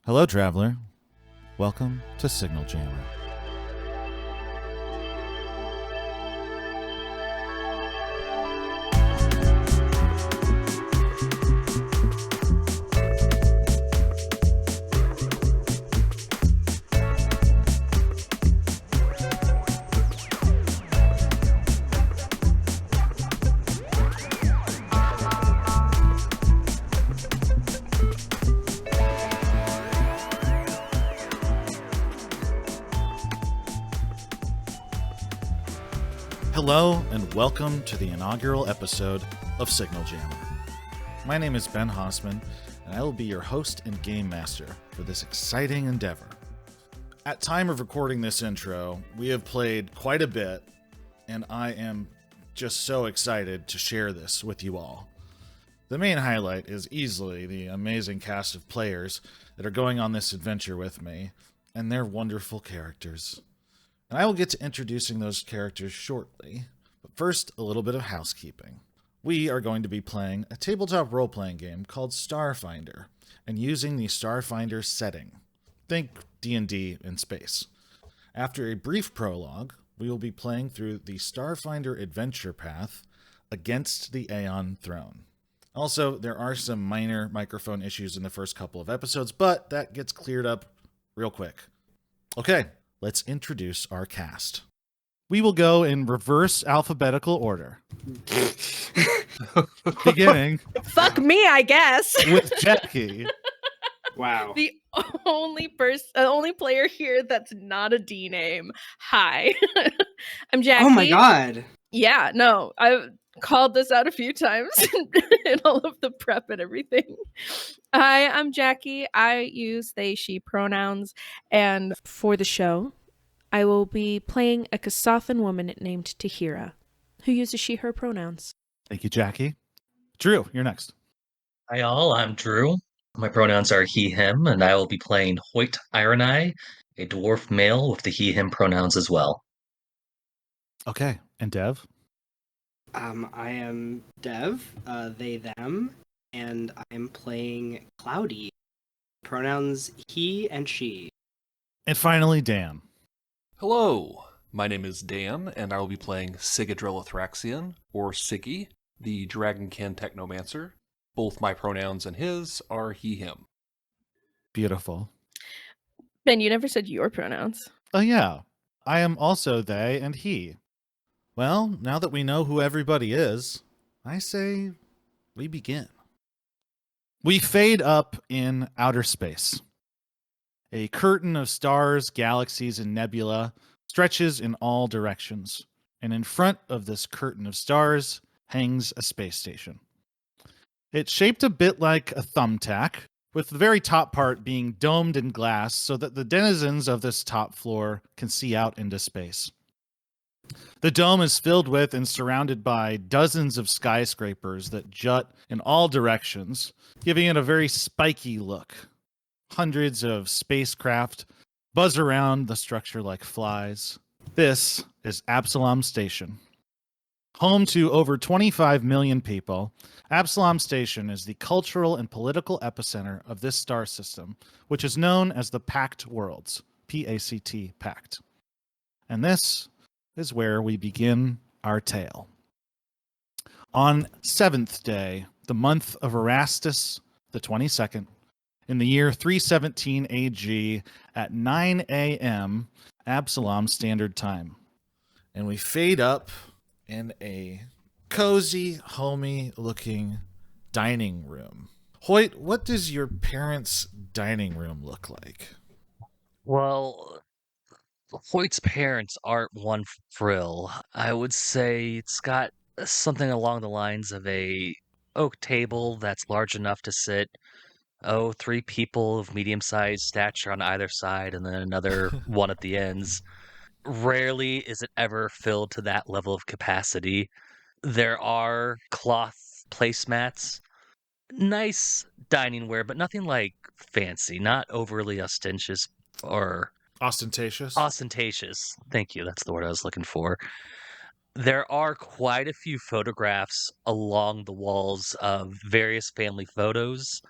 Hello, traveler. Welcome to Signal Jammer. Hello, and welcome to the inaugural episode of Signal Jammer. My name is Ben Hausman, and I will be your host and game master for this exciting endeavor. At time of recording this intro, we have played quite a bit, and I am just so excited to share this with you all. The main highlight is easily the amazing cast of players that are going on this adventure with me, and their wonderful characters. And I will get to introducing those characters shortly, but first, a little bit of housekeeping. We are going to be playing a tabletop role-playing game called Starfinder, and using the Starfinder setting. Think D&D in space. After a brief prologue, we will be playing through the Starfinder adventure path against the Aeon Throne. Also, there are some minor microphone issues in the first couple of episodes, but that gets cleared up real quick. Okay. Let's introduce our cast. We will go in reverse alphabetical order. Beginning Fuck me, I guess. with Jackie. Wow. The only player here that's not a D name. Hi. I'm Jackie. Oh my god. Yeah, no, I've called this out a few times in all of the prep and everything. Hi, I'm Jackie. I use they, she pronouns, and for the show, I will be playing a Kasathan woman named Tahira, who uses she, her pronouns. Thank you, Jackie. Drew, you're next. Hi all, I'm Drew. My pronouns are he, him, and I will be playing Hoyt Ironeye, a dwarf male with the he, him pronouns as well. Okay, and Dev? I am Dev, they, them, and I'm playing Cloudy. Pronouns he and she. And finally, Dan. Hello, my name is Dan, and I will be playing Sigadrillathraxian, or Sigi, the Dragonkin Technomancer. Both my pronouns and his are he, him. Beautiful. Ben, you never said your pronouns. Oh yeah, I am also they and he. Well, now that we know who everybody is, I say we begin. We fade up in outer space. A curtain of stars, galaxies, and nebula stretches in all directions, and in front of this curtain of stars hangs a space station. It's shaped a bit like a thumbtack, with the very top part being domed in glass so that the denizens of this top floor can see out into space. The dome is filled with and surrounded by dozens of skyscrapers that jut in all directions, giving it a very spiky look. Hundreds of spacecraft buzz around the structure like flies. This is Absalom Station. Home to over 25 million people, Absalom Station is the cultural and political epicenter of this star system, which is known as the Pact Worlds, P-A-C-T, Pact. And this is where we begin our tale. On 7th day, the month of Erastus, the 22nd, in the year 317 AG, at 9 a.m. Absalom Standard Time. And we fade up in a cozy, homey-looking dining room. Hoyt, what does your parents' dining room look like? Well, Hoyt's parents aren't one frill. I would say it's got something along the lines of a oak table that's large enough to sit, three people of medium-sized stature on either side, and then another one at the ends. Rarely is it ever filled to that level of capacity. There are cloth placemats, nice dining ware, but nothing like fancy, not overly ostentatious or Ostentatious? ostentatious. Thank you, that's the word I was looking for. There are quite a few photographs along the walls of various family photos,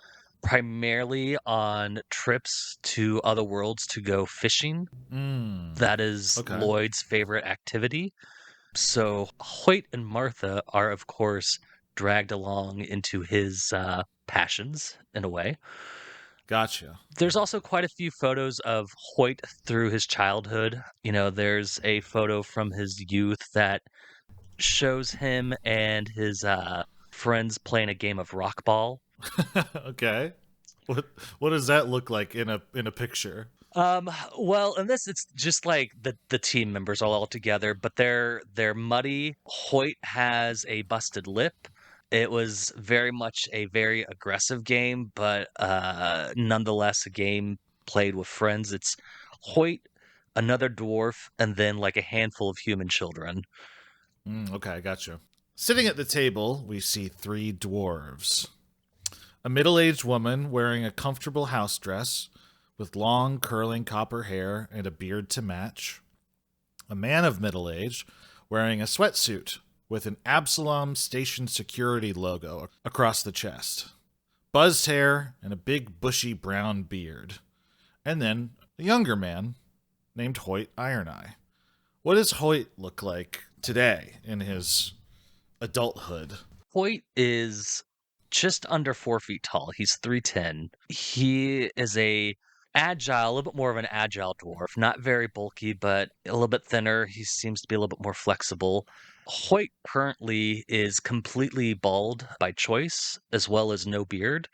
primarily on trips to other worlds to go fishing. That is Okay. Lloyd's favorite activity. So Hoyt and Martha are, of course, dragged along into his passions in a way. Gotcha. There's also quite a few photos of Hoyt through his childhood. There's a photo from his youth that shows him and his friends playing a game of rock ball. Okay. What does that look like in a picture? Well, in this, it's just like the team members all together, but they're muddy. Hoyt has a busted lip. It was very much a very aggressive game, but nonetheless a game played with friends. It's Hoyt, another dwarf, and then like a handful of human children. Okay, gotcha. Sitting at the table, we see 3 dwarves. A middle-aged woman wearing a comfortable house dress with long curling copper hair and a beard to match. A man of middle age wearing a sweatsuit with an Absalom Station Security logo across the chest. Buzzed hair and a big bushy brown beard. And then a younger man named Hoyt Ironeye. What does Hoyt look like today in his adulthood? Hoyt is just under 4 feet tall. He's 3'10". He is a little bit more of an agile dwarf. Not very bulky, but a little bit thinner. He seems to be a little bit more flexible. Hoyt currently is completely bald by choice, as well as no beard.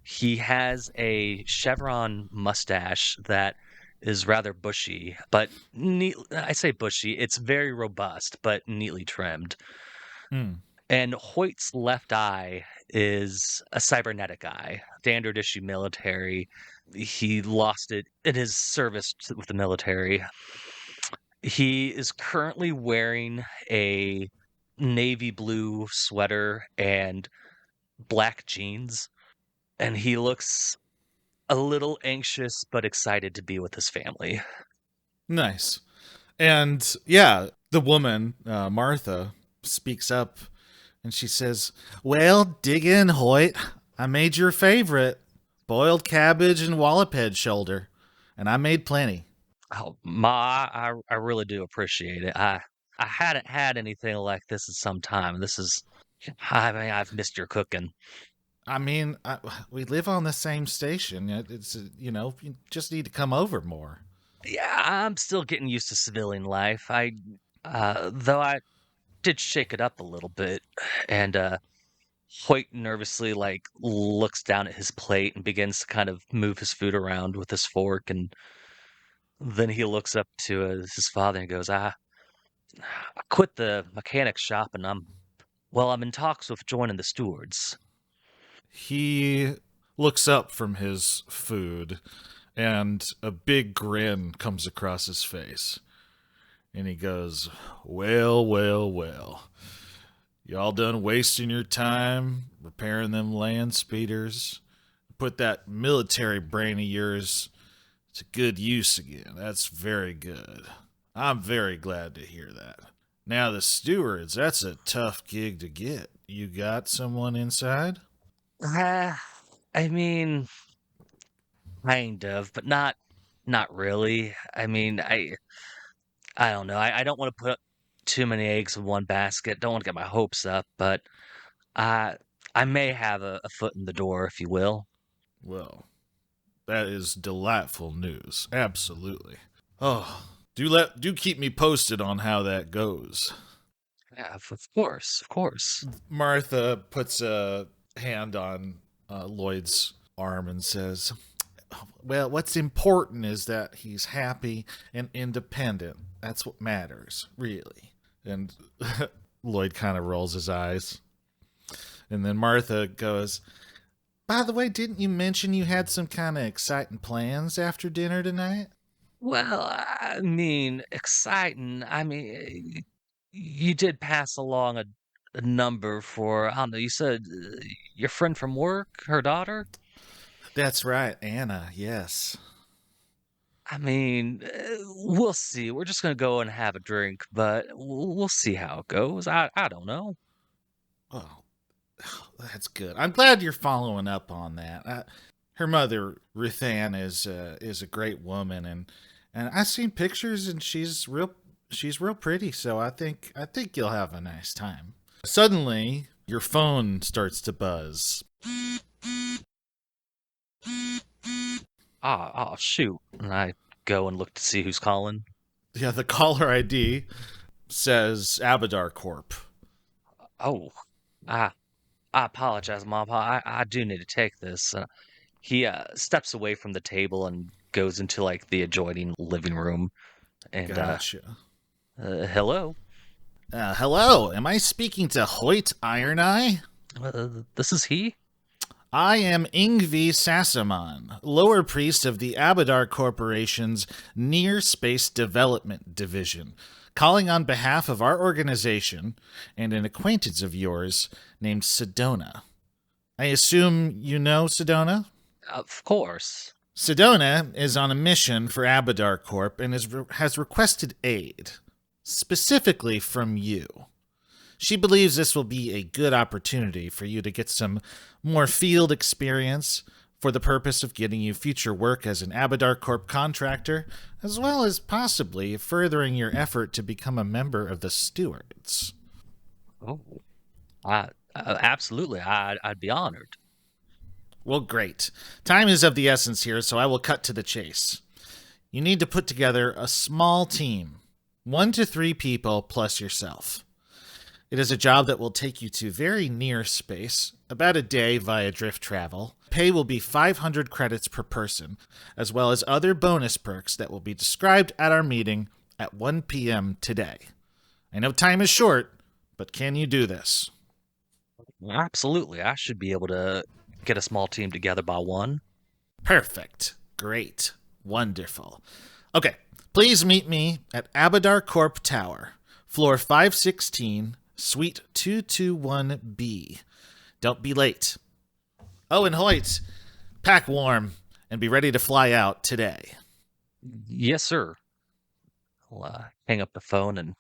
He has a chevron mustache that is rather bushy, but neat. I say bushy. It's very robust, but neatly trimmed. Hmm. And Hoyt's left eye is a cybernetic eye, standard issue military. He lost it in his service with the military. He is currently wearing a navy blue sweater and black jeans, and he looks a little anxious but excited to be with his family. Nice. And yeah, the woman, Martha, speaks up and she says, "Well, dig in, Hoyt. I made your favorite boiled cabbage and wallop head shoulder, and I made plenty." Oh, Ma, I really do appreciate it. I hadn't had anything like this in some time. I mean, I've missed your cooking. I mean, we live on the same station. It's you just need to come over more. Yeah, I'm still getting used to civilian life. Though I did shake it up a little bit, and Hoyt nervously like looks down at his plate and begins to kind of move his food around with his fork, and then he looks up to his father and goes, I quit the mechanic shop, and I'm in talks with joining the stewards." He looks up from his food, and a big grin comes across his face. And he goes, "Well, well, well. Y'all done wasting your time repairing them land speeders. Put that military brain of yours to good use again. That's very good. I'm very glad to hear that. Now, the stewards, that's a tough gig to get. You got someone inside?" Uh, I mean, kind of, but not really. I mean, I don't know. I don't want to put too many eggs in one basket. Don't want to get my hopes up, but I I may have a foot in the door, if you will. Well, that is delightful news. Absolutely. Oh, do keep me posted on how that goes. Yeah, of course, of course. Martha puts a hand on Lloyd's arm and says, "Well, what's important is that he's happy and independent. That's what matters, really." And Lloyd kind of rolls his eyes. And then Martha goes, "By the way, didn't you mention you had some kind of exciting plans after dinner tonight?" Well, I mean, exciting. I mean, you did pass along a number for, I don't know, you said your friend from work, her daughter? "That's right, Anna, yes." I mean, we'll see. We're just gonna go and have a drink, but we'll see how it goes. I don't know. "Oh, That's good. I'm glad you're following up on that. Her mother, Ruth Ann, is a great woman, and I've seen pictures, and she's real pretty. So I think you'll have a nice time. Suddenly, your phone starts to buzz. Oh, shoot. And I go and look to see who's calling. Yeah, the caller ID says Abadar Corp. Oh, I, I apologize, Mom. I do need to take this. He steps away from the table and goes into like the adjoining living room. And Gotcha. hello. Hello, am I speaking to Hoyt Iron Eye? This is he. I am Ingvi Sassamon, lower priest of the Abadar Corporation's Near Space Development Division, calling on behalf of our organization and an acquaintance of yours named Sedona. I assume you know Sedona? Of course. Sedona is on a mission for Abadar Corp and has requested aid, specifically from you. She believes this will be a good opportunity for you to get some more field experience for the purpose of getting you future work as an Abadar Corp contractor, as well as possibly furthering your effort to become a member of the stewards. Oh, absolutely. I'd be honored. Well, great. Time is of the essence here, so I will cut to the chase. You need to put together a small team, 1 to 3 people plus yourself. It is a job that will take you to very near space, about a day via drift travel. Pay will be 500 credits per person, as well as other bonus perks that will be described at our meeting at 1 p.m. today. I know time is short, but can you do this? Absolutely. I should be able to get a small team together by 1. Perfect. Great. Wonderful. Okay, please meet me at Abadar Corp Tower, floor 516, Suite 221B. Don't be late. Oh, and Hoyt, pack warm and be ready to fly out today. Yes, sir. I'll hang up the phone and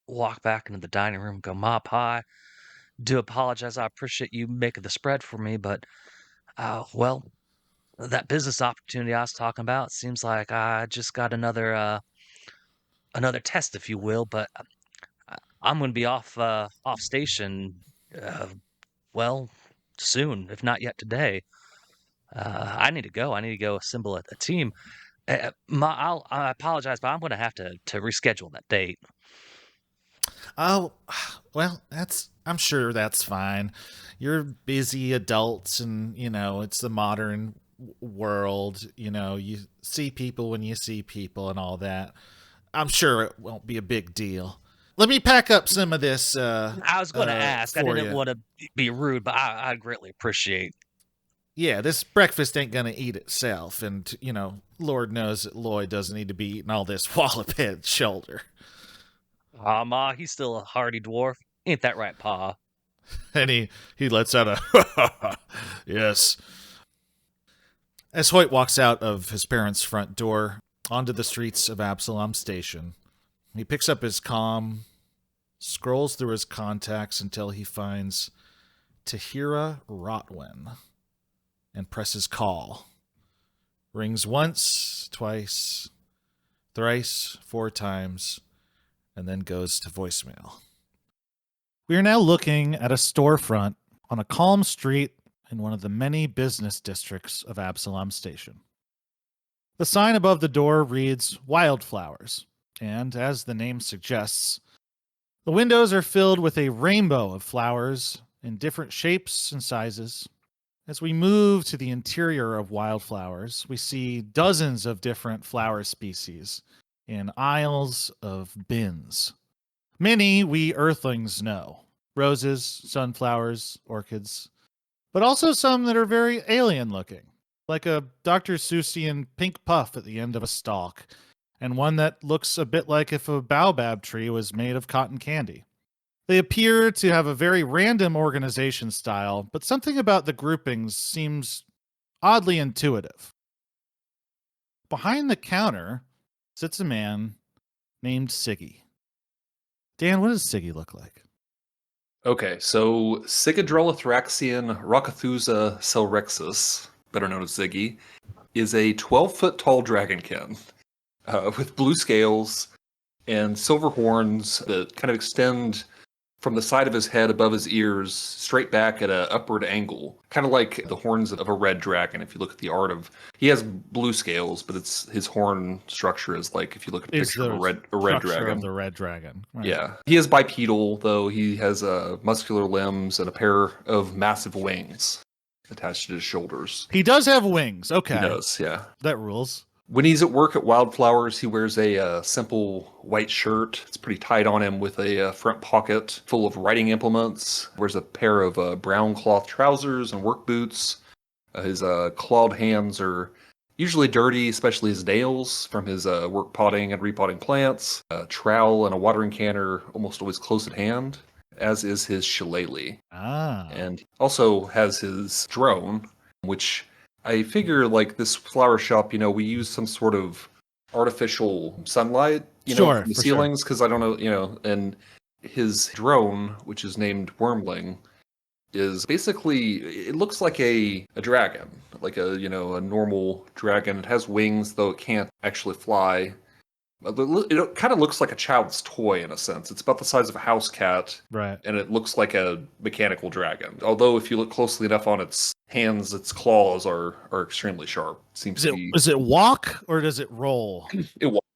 walk back into the dining room and go, Ma, Pa, do apologize. I appreciate you making the spread for me, but, well, that business opportunity I was talking about seems like I just got another test, if you will, but I'm going to be off station, uh, well, soon, if not yet today. I need to go. I need to go assemble a team. I apologize, but I'm going to have to reschedule that date. Oh, well, I'm sure that's fine. You're busy adults and, it's the modern world. You see people when you see people and all that. I'm sure it won't be a big deal. Let me pack up some of this. I was going to ask. I didn't you. want to be rude, but I greatly appreciate. Yeah, this breakfast ain't gonna eat itself, and Lord knows that Lloyd doesn't need to be eating all this wallop head shoulder. Ma, he's still a hardy dwarf. Ain't that right, Pa? And he lets out a yes. As Hoyt walks out of his parents' front door onto the streets of Absalom Station, he picks up his comm, scrolls through his contacts until he finds Tahira Rotwin, and presses call. Rings once, twice, thrice, 4 times, and then goes to voicemail. We are now looking at a storefront on a calm street in one of the many business districts of Absalom Station. The sign above the door reads Wildflowers, and as the name suggests, the windows are filled with a rainbow of flowers in different shapes and sizes. As we move to the interior of Wildflowers, we see dozens of different flower species in aisles of bins. Many we earthlings know. Roses, sunflowers, orchids. But also some that are very alien-looking, like a Dr. Seussian pink puff at the end of a stalk, and one that looks a bit like if a baobab tree was made of cotton candy. They appear to have a very random organization style, but something about the groupings seems oddly intuitive. Behind the counter sits a man named Sigi. Dan, what does Sigi look like? Okay, so Sigadrellithraxian Rockathusa Selrexus, better known as Ziggy, is a 12-foot tall dragonkin with blue scales and silver horns that kind of extend from the side of his head above his ears straight back at an upward angle, kind of like the horns of a red dragon. If you look at the art of, he has blue scales, but it's his horn structure is like if you look at a Is picture of the a red structure dragon. of the red dragon. Right. Yeah, he is bipedal though. He has muscular limbs and a pair of massive wings attached to his shoulders. He does have wings. Okay. He does, yeah. That rules. When he's at work at Wildflowers, he wears a simple white shirt. It's pretty tight on him with a front pocket full of writing implements. Wears a pair of brown cloth trousers and work boots. His clawed hands are usually dirty, especially his nails from his work potting and repotting plants. A trowel and a watering can are almost always close at hand, as is his shillelagh. And also has his drone, which I figure like this flower shop, we use some sort of artificial sunlight, Sure, from the for ceilings, because I don't know, and his drone, which is named Wormling, is basically, it looks like a dragon, like a normal dragon. It has wings, though it can't actually fly. It kind of looks like a child's toy in a sense. It's about the size of a house cat, Right. and it looks like a mechanical dragon. Although, if you look closely enough on its hands, its claws are extremely sharp. Does it walk or does it roll? It walks.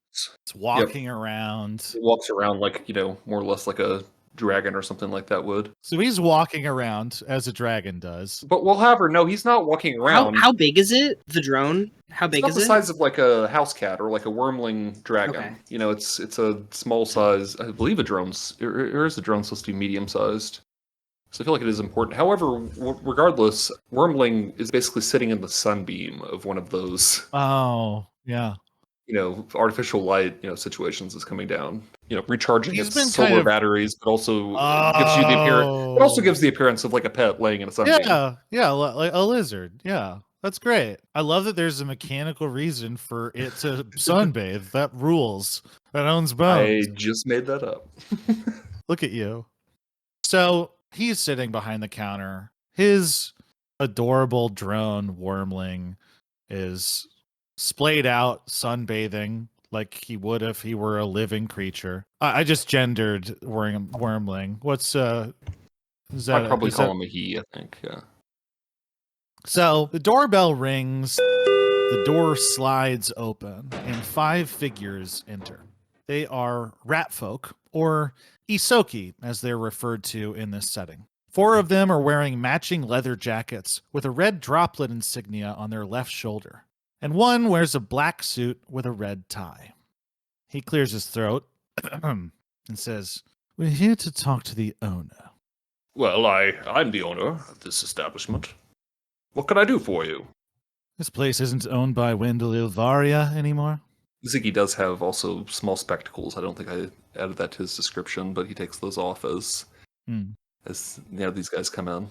It's walking around. It walks around like more or less like a dragon or something like that would. So he's walking around as a dragon does. But however, no, he's not walking around. How big is it? The drone? How big It's is not the it? size of like a house cat or like a wormling dragon. Okay. It's a small size. I believe a drone's or is the drone supposed to be medium sized? So I feel like it is important. However, regardless, wormling is basically sitting in the sunbeam of one of those Oh, yeah. artificial light situations is coming down. Recharging He's its been solar kind of- batteries, but also gives you the appearance. It also gives the appearance of like a pet laying in a sunbeam. Yeah, like a lizard. Yeah, that's great. I love that there's a mechanical reason for it to sunbathe. That rules. That owns bones. I just made that up. Look at you. So he's sitting behind the counter. His adorable drone wormling is splayed out sunbathing like he would if he were a living creature. I just gendered wormling. What's is that? I'd probably is call that- him a he, I think, yeah. So the doorbell rings, the door slides open, and 5 figures enter. They are rat folk, or Isoki, as they're referred to in this setting. 4 of them are wearing matching leather jackets with a red droplet insignia on their left shoulder, and one wears a black suit with a red tie. He clears his throat and says, "We're here to talk to the owner." Well, I'm the owner of this establishment. What can I do for you? This place isn't owned by Wendell Ilvaria anymore. Ziggy does have also small spectacles. I don't think I added that to his description, but he takes those off as these guys come in.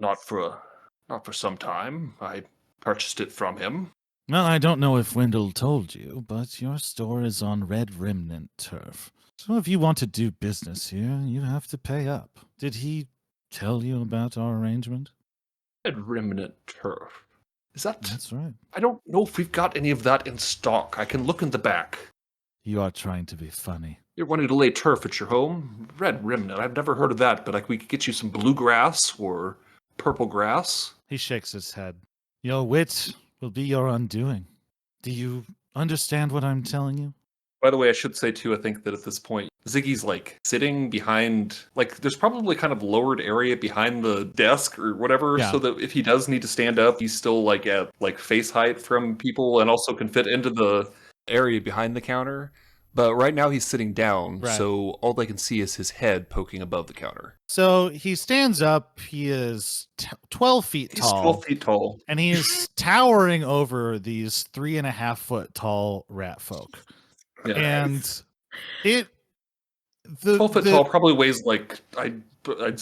Not for some time. I purchased it from him. Well, I don't know if Wendell told you, but your store is on Red Remnant turf. So if you want to do business here, you have to pay up. Did he tell you about our arrangement? Red Remnant turf. Is that? That's right. I don't know if we've got any of that in stock. I can look in the back. You are trying to be funny. You're wanting to lay turf at your home? Red Remnant. I've never heard of that, but we could get you some bluegrass or purple grass. He shakes his head. Your wit will be your undoing. Do you understand what I'm telling you? By the way, I should say too, I think that at this point, Ziggy's like sitting behind, like there's probably kind of lowered area behind the desk or whatever, Yeah. so that if he does need to stand up, he's still like at like face height from people and also can fit into the area behind the counter. But right now he's sitting down, Right. so all they can see is his head poking above the counter. So he stands up. He is 12 feet He's tall. 12 feet tall. And he is towering over these 3.5 foot tall rat folk. Yeah. And it 12 foot tall probably weighs like I'd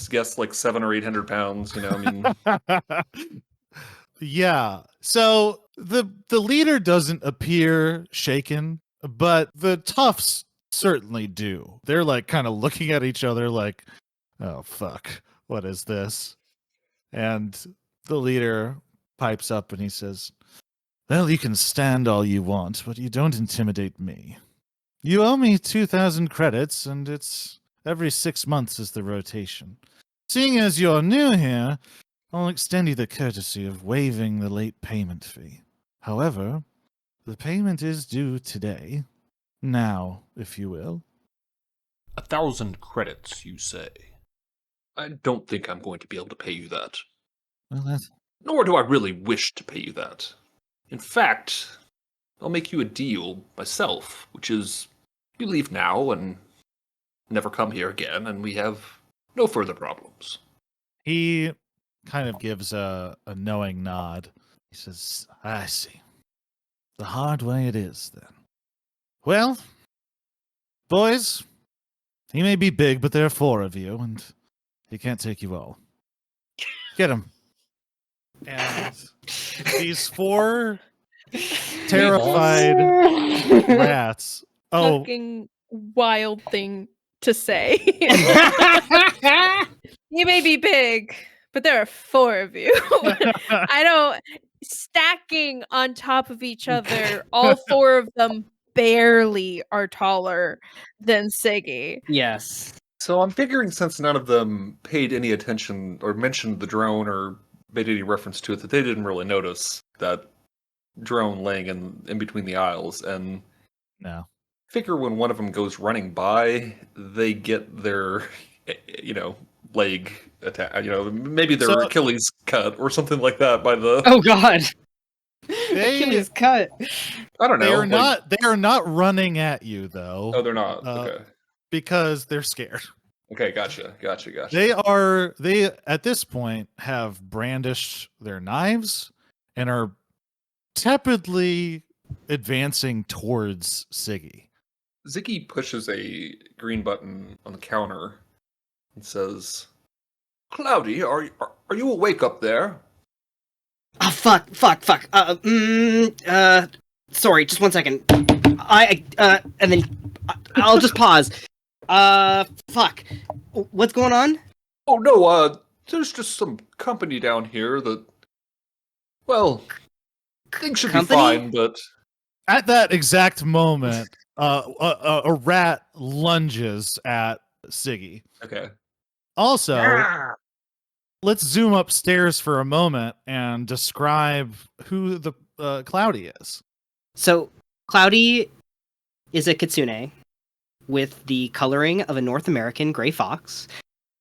guess like 700 or 800 pounds. I mean, yeah. So the leader doesn't appear shaken, but the toughs certainly do. They're like kind of looking at each other like, Oh, fuck. What is this? And the leader pipes up and he says, well, you can stand all you want, but you don't intimidate me. You owe me 2,000 credits, and it's every 6 months is the rotation. Seeing as you're new here, I'll extend you the courtesy of waiving the late payment fee. However, the payment is due today. Now, if you will. 1,000 credits, you say? I don't think I'm going to be able to pay you that. Well, that's... Nor do I really wish to pay you that. In fact, I'll make you a deal myself, which is you leave now and never come here again, and we have no further problems. He kind of gives a knowing nod. He says, I see. The hard way it is, then. Well, boys, he may be big, but there are 4 of you, and he can't take you all. Get him. And these 4 terrified rats. Oh, Fucking wild thing to say. You may be big, but there are 4 of you. I don't stacking on top of each other. All 4 of them barely are taller than Sigi. Yes. So I'm figuring since none of them paid any attention or mentioned the drone or made any reference to it, that they didn't really notice that drone laying in between the aisles. And no. figure when one of them goes running by, they get their, leg attack. Maybe their Achilles cut or something like that by the. Oh God. They- Achilles cut. I don't know. They are not running at you though. Oh, they're not. Okay. Because they're scared. Okay, gotcha. They at this point have brandished their knives and are tepidly advancing towards Sigi. Ziggy pushes a green button on the counter and says, "Cloudy, are you awake up there?" Oh, fuck. Sorry, just 1 second. And then I'll just pause. Fuck. What's going on? Oh, no, there's just some company down here that, well, things should Company? be fine, but... At that exact moment, a rat lunges at Sigi. Okay. Also, let's zoom upstairs for a moment and describe who the Cloudy is. So, Cloudy is a kitsune with the coloring of a North American gray fox,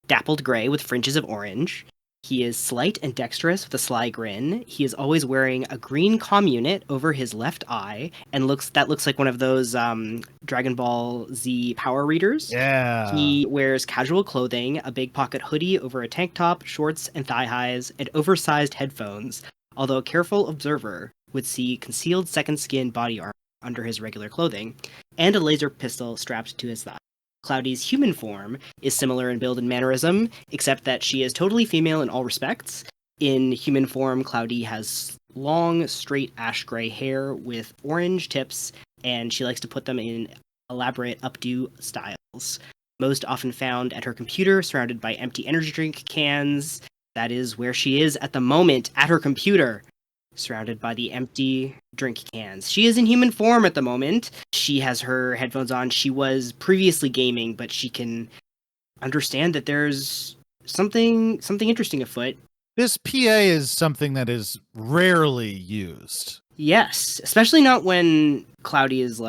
dappled gray with fringes of orange. He is slight and dexterous with a sly grin. He is always wearing a green comm unit over his left eye, and looks like one of those Dragon Ball Z power readers. Yeah. He wears casual clothing, a big pocket hoodie over a tank top, shorts and thigh highs, and oversized headphones, although a careful observer would see concealed second skin body armor under his regular clothing, and a laser pistol strapped to his thigh. Cloudy's human form is similar in build and mannerism, except that she is totally female in all respects. In human form, Cloudy has long, straight ash gray hair with orange tips, and she likes to put them in elaborate updo styles. Most often found at her computer, surrounded by empty energy drink cans. That is where she is at the moment, at her computer, surrounded by the empty drink cans. She is in human form at the moment. She has her headphones on. She was previously gaming, but she can understand that there's something interesting afoot. This PA is something that is rarely used. Yes, especially not when Cloudy is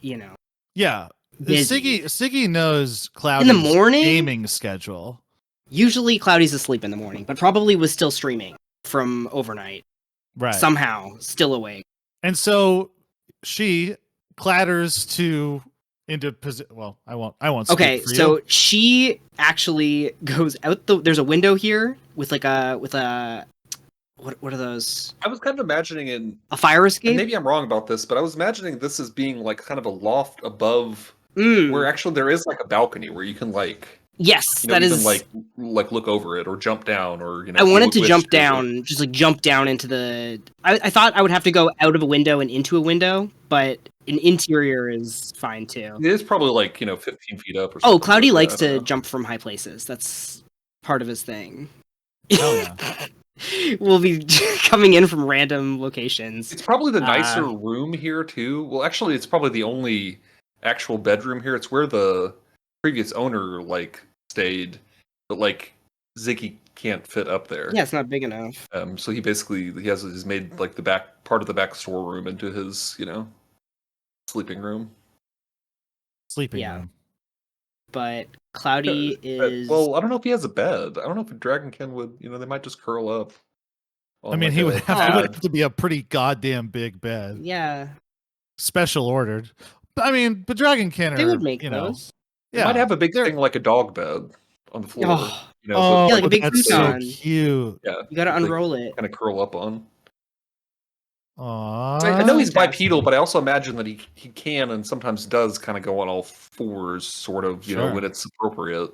Yeah. busy. Siggy knows Cloudy's In the morning? gaming schedule. Usually Cloudy's asleep in the morning, but probably was still streaming from overnight. Right. Somehow, still awake. And so she clatters into position. Well, I won't. Speak Okay, for so you. she actually goes out there's a window here with what are those? I was kind of imagining A fire escape? and maybe I'm wrong about this, but I was imagining this as being like kind of a loft above Mm, where actually there is like a balcony where you can yes, you know, that even is. like look over it or jump down or I wanted do to a jump glitch or down, just jump down into the. I thought I would have to go out of a window and into a window, but An interior is fine too. It is probably like 15 feet up or something. Oh, Cloudy like likes that, I to don't know. jump from high places. That's part of his thing. Hell yeah. We'll be coming in from random locations. It's probably the nicer room here too. Well, actually, it's probably the only actual bedroom here. It's where the previous owner stayed, but Ziggy can't fit up there. Yeah, it's not big enough. So he's made the back part of the back storeroom into his sleeping room. Sleeping Yeah. room. But Cloudy is. Well, I don't know if he has a bed. I don't know if a dragonkin would. They might just curl up. I mean, he would have to be a pretty goddamn big bed. Yeah. Special ordered. But I mean, but dragonkin are, They would make those. They might have a big thing like a dog bed on the floor. Oh. Oh, Yeah, like a big that's futon. so cute. Yeah, You gotta unroll it. kind of curl up on. Aww. I know he's fantastic. bipedal, but I also imagine that he can and sometimes does kind of go on all fours, sort of, Sure. when it's appropriate,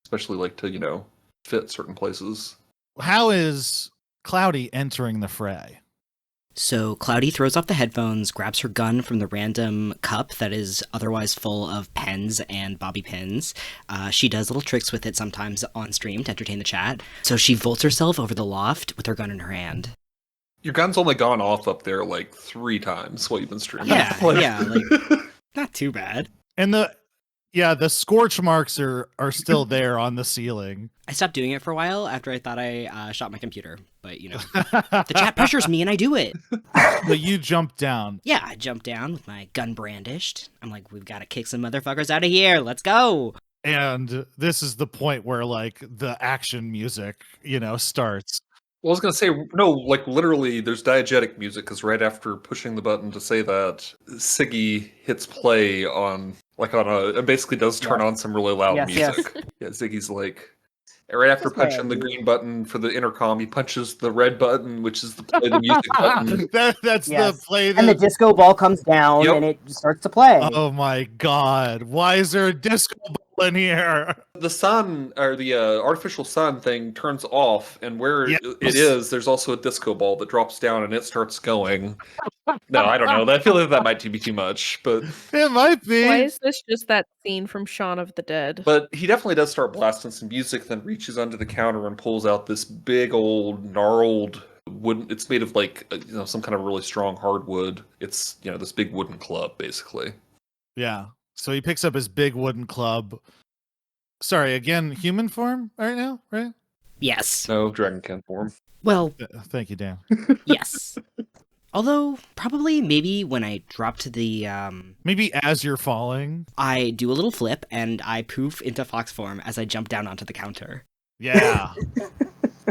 especially to fit certain places. How is Cloudy entering the fray? So Cloudy throws off the headphones, grabs her gun from the random cup that is otherwise full of pens and bobby pins. She does little tricks with it sometimes on stream to entertain the chat. So she vaults herself over the loft with her gun in her hand. Your gun's only gone off up there 3 times while you've been streaming. Yeah, not too bad. And the scorch marks are still there on the ceiling. I stopped doing it for a while after I thought I shot my computer, but the chat pressures me and I do it. But you jumped down. Yeah, I jumped down with my gun brandished. I'm like, we've got to kick some motherfuckers out of here. Let's go. And this is the point where the action music, starts. Well, I was going to say, no, literally, there's diegetic music, because right after pushing the button to say that, Sigi hits play on it basically does turn on some really loud music. Yeah, Ziggy's right after punching the green button for the intercom, he punches the red button, which is the play the music button. That's the play. And the disco ball comes down and it starts to play. Oh my god! Why is there a disco ball in here? The sun, or the artificial sun thing, turns off, and where it is, there's also a disco ball that drops down and it starts going. No, I don't know. I feel like that might be too much, but it might be. Why is this just that scene from Shaun of the Dead? But he definitely does start blasting some music, then reaches under the counter and pulls out this big old gnarled wooden. It's made of some kind of really strong hardwood. It's this big wooden club, basically. Yeah. So he picks up his big wooden club. Sorry, again, human form right now, right? Yes. No, dragonkin form. Well, thank you, Dan. Yes. Although, probably maybe when I drop to the... Maybe as you're falling. I do a little flip, and I poof into fox form as I jump down onto the counter. Yeah.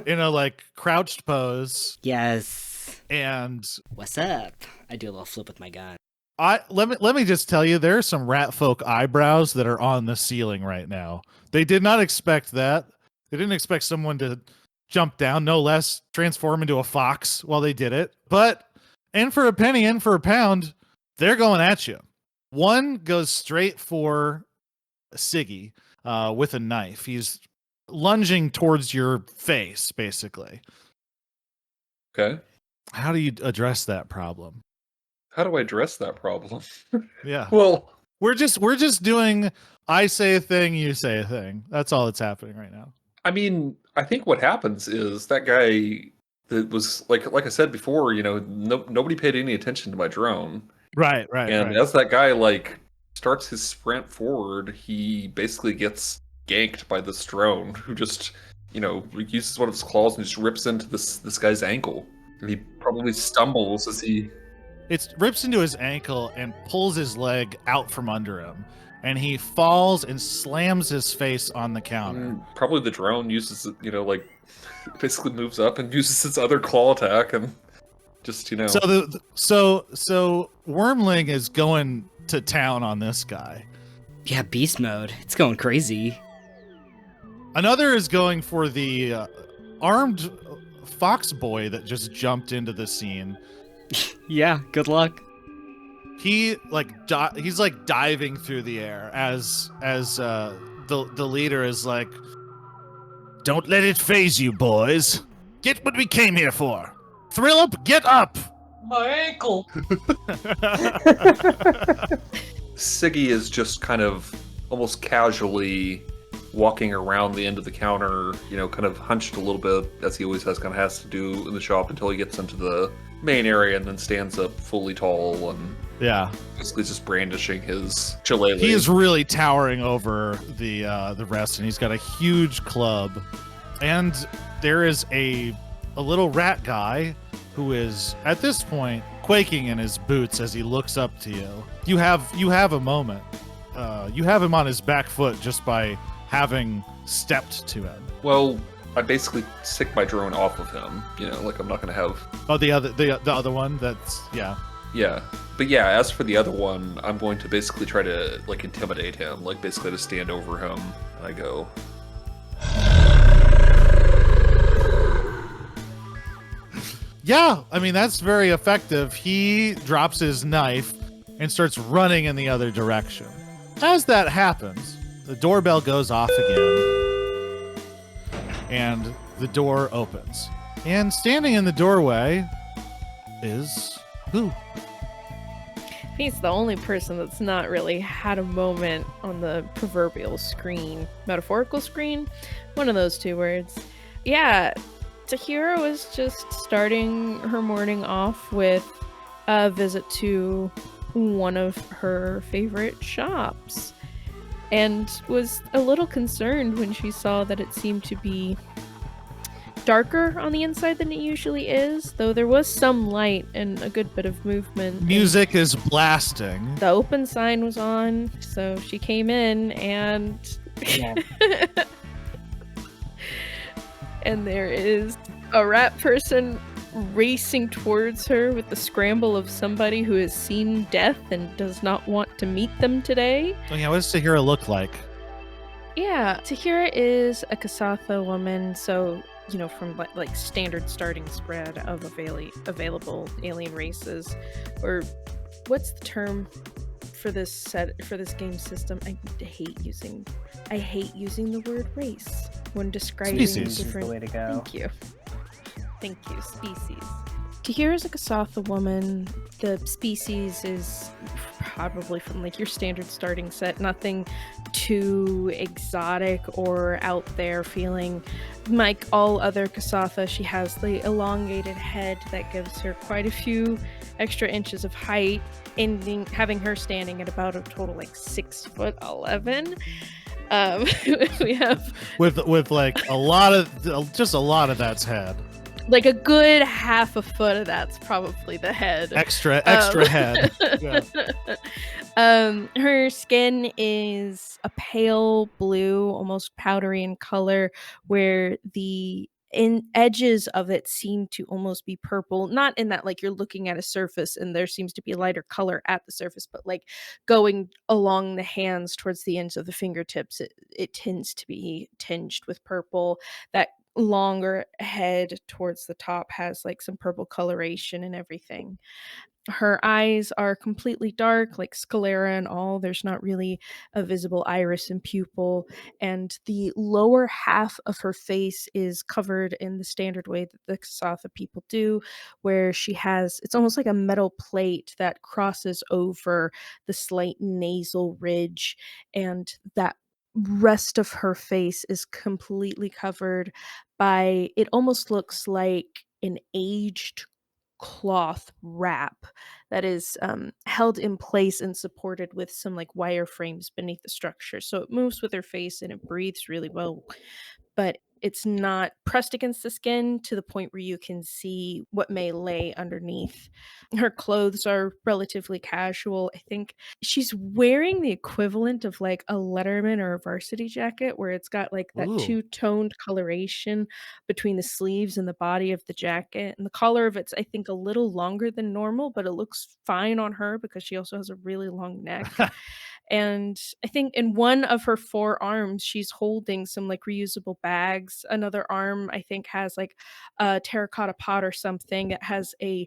In a, crouched pose. Yes. And... What's up? I do a little flip with my gun. Let me just tell you, there are some rat folk eyebrows that are on the ceiling right now. They did not expect that. They didn't expect someone to jump down, no less transform into a fox while they did it. But in for a penny, in for a pound, they're going at you. One goes straight for Sigi with a knife. He's lunging towards your face, basically. Okay. How do you address that problem? How do I address that problem? Yeah. Well, we're just doing I say a thing, you say a thing. That's all that's happening right now. I mean, I think what happens is that guy that was like I said before, nobody paid any attention to my drone. Right. And as that guy starts his sprint forward, he basically gets ganked by this drone who just, uses one of his claws and just rips into this guy's ankle. And he probably stumbles as he... It rips into his ankle and pulls his leg out from under him. And he falls and slams his face on the counter. Probably the drone uses it, basically moves up and uses its other claw attack and just, So Wormling is going to town on this guy. Yeah, beast mode. It's going crazy. Another is going for the armed fox boy that just jumped into the scene. Yeah, good luck. He he's diving through the air as the leader is like, "Don't let it phase you, boys. Get what we came here for. Thrill up, get up." My ankle! Sigi is just kind of almost casually walking around the end of the counter, kind of hunched a little bit, as he always has to do in the shop until he gets into the main area and then stands up fully tall and Yeah. basically just brandishing his shillelagh. He is really towering over the rest, and he's got a huge club. And there is a little rat guy who is, at this point, quaking in his boots as he looks up to you. You have a moment. You have him on his back foot just by having stepped to him. Well, I basically stick my drone off of him. Like I'm not going to have... Oh, the other one? That's... Yeah. Yeah. But yeah, as for the other one, I'm going to basically try to, intimidate him. Basically to stand over him. And I go... Yeah, I mean, that's very effective. He drops his knife and starts running in the other direction. As that happens, the doorbell goes off again, and the door opens. And standing in the doorway is who? He's the only person that's not really had a moment on the proverbial screen. Metaphorical screen? One of those two words. Yeah, Tahira was just starting her morning off with a visit to one of her favorite shops, and was a little concerned when she saw that it seemed to be darker on the inside than it usually is, though there was some light and a good bit of movement. Music is blasting. The open sign was on, so she came in and... Yeah. And there is a rat person racing towards her with the scramble of somebody who has seen death and does not want to meet them today. Oh yeah, what does Tahira look like? Yeah, Tahira is a Kasatha woman, so, from like standard starting spread of available alien races. Or what's the term for this game system? I hate using the word race when describing Species. different... Is the way to go. Thank you, species. Tahira is a Kasatha woman. The species is probably from your standard starting set, nothing too exotic or out there feeling. Like all other Kasatha, she has the elongated head that gives her quite a few extra inches of height, having her standing at about a total 6'11". We have with a lot of that's head. A good half a foot of that's probably the head. Extra head. Yeah. Her skin is a pale blue, almost powdery in color, where the edges of it seem to almost be purple. Not in that you're looking at a surface and there seems to be lighter color at the surface, but going along the hands towards the ends of the fingertips, it tends to be tinged with purple. That longer head towards the top has some purple coloration and everything. Her eyes are completely dark, like sclera and all. There's not really a visible iris and pupil, and the lower half of her face is covered in the standard way that the Kasatha people do, where it's almost like a metal plate that crosses over the slight nasal ridge, and that rest of her face is completely covered by, it almost looks like an aged cloth wrap that is held in place and supported with some wire frames beneath the structure. So it moves with her face and it breathes really well, but it's not pressed against the skin to the point where you can see what may lay underneath. Her clothes are relatively casual. I think she's wearing the equivalent of a Letterman or a varsity jacket, where it's got that Ooh. two-toned coloration between the sleeves and the body of the jacket. And the collar of it's, I think, a little longer than normal, but it looks fine on her because she also has a really long neck. And I think in one of her forearms, she's holding some reusable bags. Another arm, I think, has a terracotta pot or something. It has a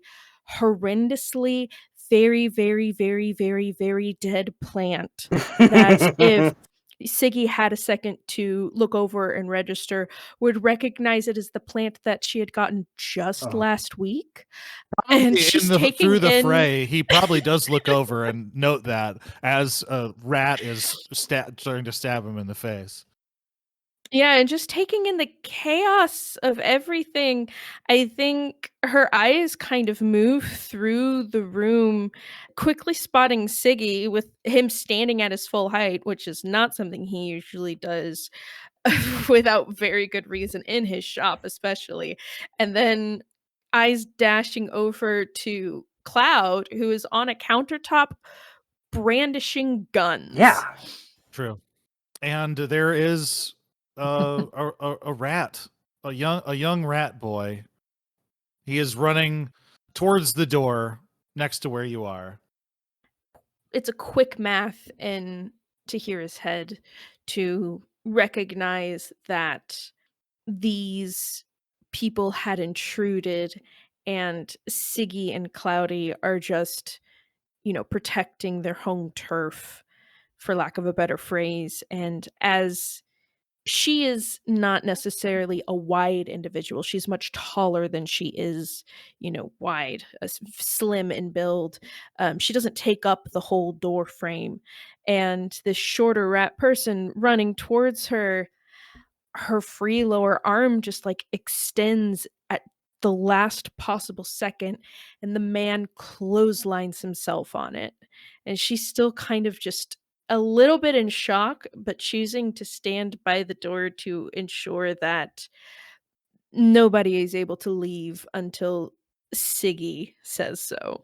horrendously very, very, very, very, very dead plant that if Sigi had a second to look over and register, would recognize it as the plant that she had gotten just last week. And she's taking through the in fray, he probably does look over and note that as a rat is starting to stab him in the face. Yeah, and just taking in the chaos of everything. I think her eyes kind of move through the room, quickly spotting Siggy with him standing at his full height, which is not something he usually does without very good reason in his shop, especially. And then eyes dashing over to Cloud, who is on a countertop brandishing guns. Yeah. True. And there is a rat, a young rat boy. He is running towards the door next to where you are. It's a quick math in Tahira's head to recognize that these people had intruded and Siggy and Cloudy are just, protecting their home turf, for lack of a better phrase. And as she is not necessarily a wide individual, she's much taller than she is, wide, slim in build. She doesn't take up the whole door frame. And this shorter rat person running towards her, her free lower arm just like extends at the last possible second, and the man clotheslines himself on it. And she's still kind of just a little bit in shock, but choosing to stand by the door to ensure that nobody is able to leave until Siggy says so.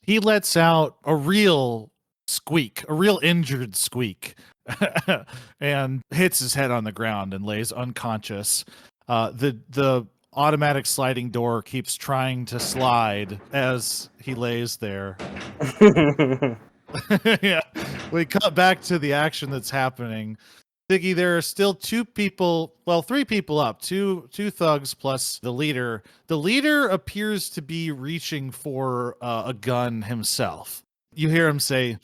He lets out a real squeak, a real injured squeak, and hits his head on the ground and lays unconscious. The automatic sliding door keeps trying to slide as he lays there. Yeah, we cut back to the action that's happening. Sigi, there are still three people up, two thugs plus the leader. The leader appears to be reaching for a gun himself. You hear him say,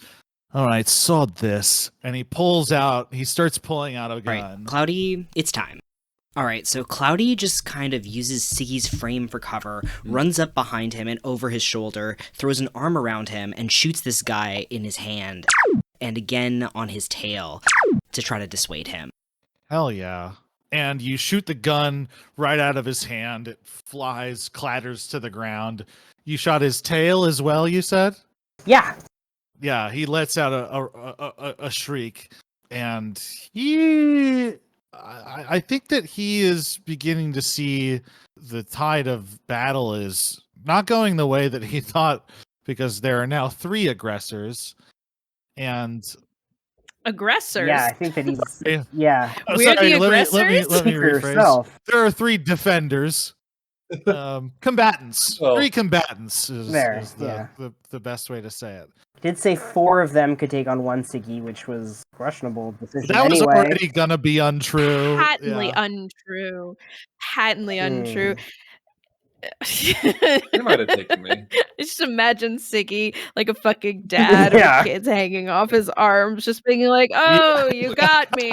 "All right, saw this," and he starts pulling out a gun. Right, Cloudy, it's time. All right, so Cloudy just kind of uses Siggy's frame for cover, runs up behind him and over his shoulder, throws an arm around him, and shoots this guy in his hand, and again on his tail, to try to dissuade him. Hell yeah. And you shoot the gun right out of his hand. It flies, clatters to the ground. You shot his tail as well, you said? Yeah. Yeah, he lets out a shriek. And I think that he is beginning to see the tide of battle is not going the way that he thought, because there are now 3 aggressors. And aggressors? Yeah, I think that he's... Yeah. Yeah. We're the aggressors? Let me Speak for rephrase. yourself. There are 3 defenders. Combatants. Well, 3 combatants is yeah. the best way to say it. Did say 4 of them could take on 1 Siggy, which was a questionable decision That was anyway. already gonna be untrue. Patently Yeah. untrue. Patently untrue. He might have taken me. Just imagine Siggy like a fucking dad with Yeah. kids hanging off his arms, just being like, "Oh, you got me."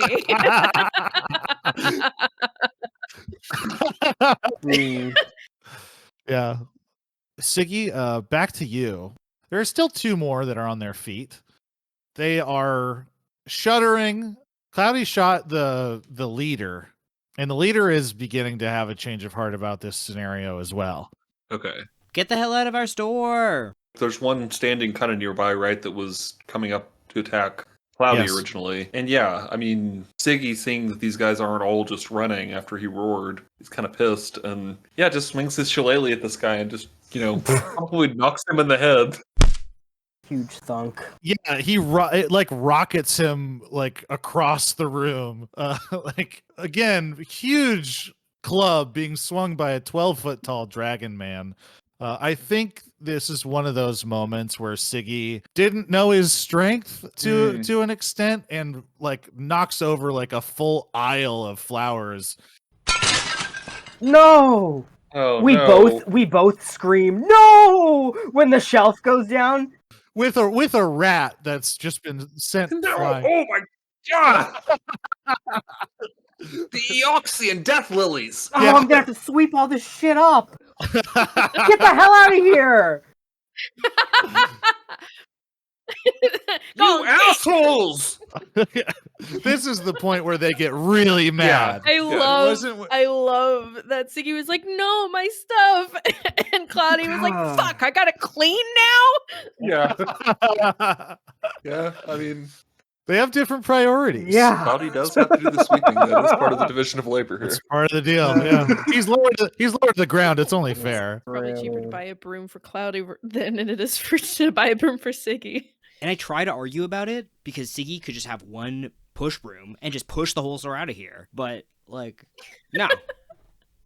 Yeah. Siggy, back to you. There are still 2 more that are on their feet. They are shuddering. Cloudy shot the leader, and the leader is beginning to have a change of heart about this scenario as well. Okay. Get the hell out of our store! There's one standing kind of nearby, right, that was coming up to attack Cloudy Yes. originally. And yeah, I mean, Siggy seeing that these guys aren't all just running after he roared, he's kind of pissed, and yeah, just swings his shillelagh at this guy and just, probably knocks him in the head. Huge thunk. Yeah, it like rockets him like across the room. Like again, huge club being swung by a 12-foot tall dragon man. I think this is one of those moments where Siggy didn't know his strength to an extent, and like knocks over like a full aisle of flowers. No! Oh, we no. both scream no when the shelf goes down. With a rat that's just been sent flying. Oh my god! The Eoxy and death lilies! Oh, I'm gonna have to sweep all this shit up. Get the hell out of here! Go, assholes! This is the point where they get really mad. I love, wasn't- I love that Sigi was like, "No, my stuff," and Cloudy was like, God. "Fuck, I gotta clean now." Yeah. Yeah, I mean, They have different priorities. Yeah. Cloudy does have to do the sweeping. That is part of the division of labor here. It's part of the deal. Yeah. He's lowered to the ground. It's only fair. Probably cheaper to Really. buy a broom for Cloudy than it is to buy a broom for Sigi. And I try to argue about it because Sigi could just have one push broom and just push the whole store out of here. But, like, no.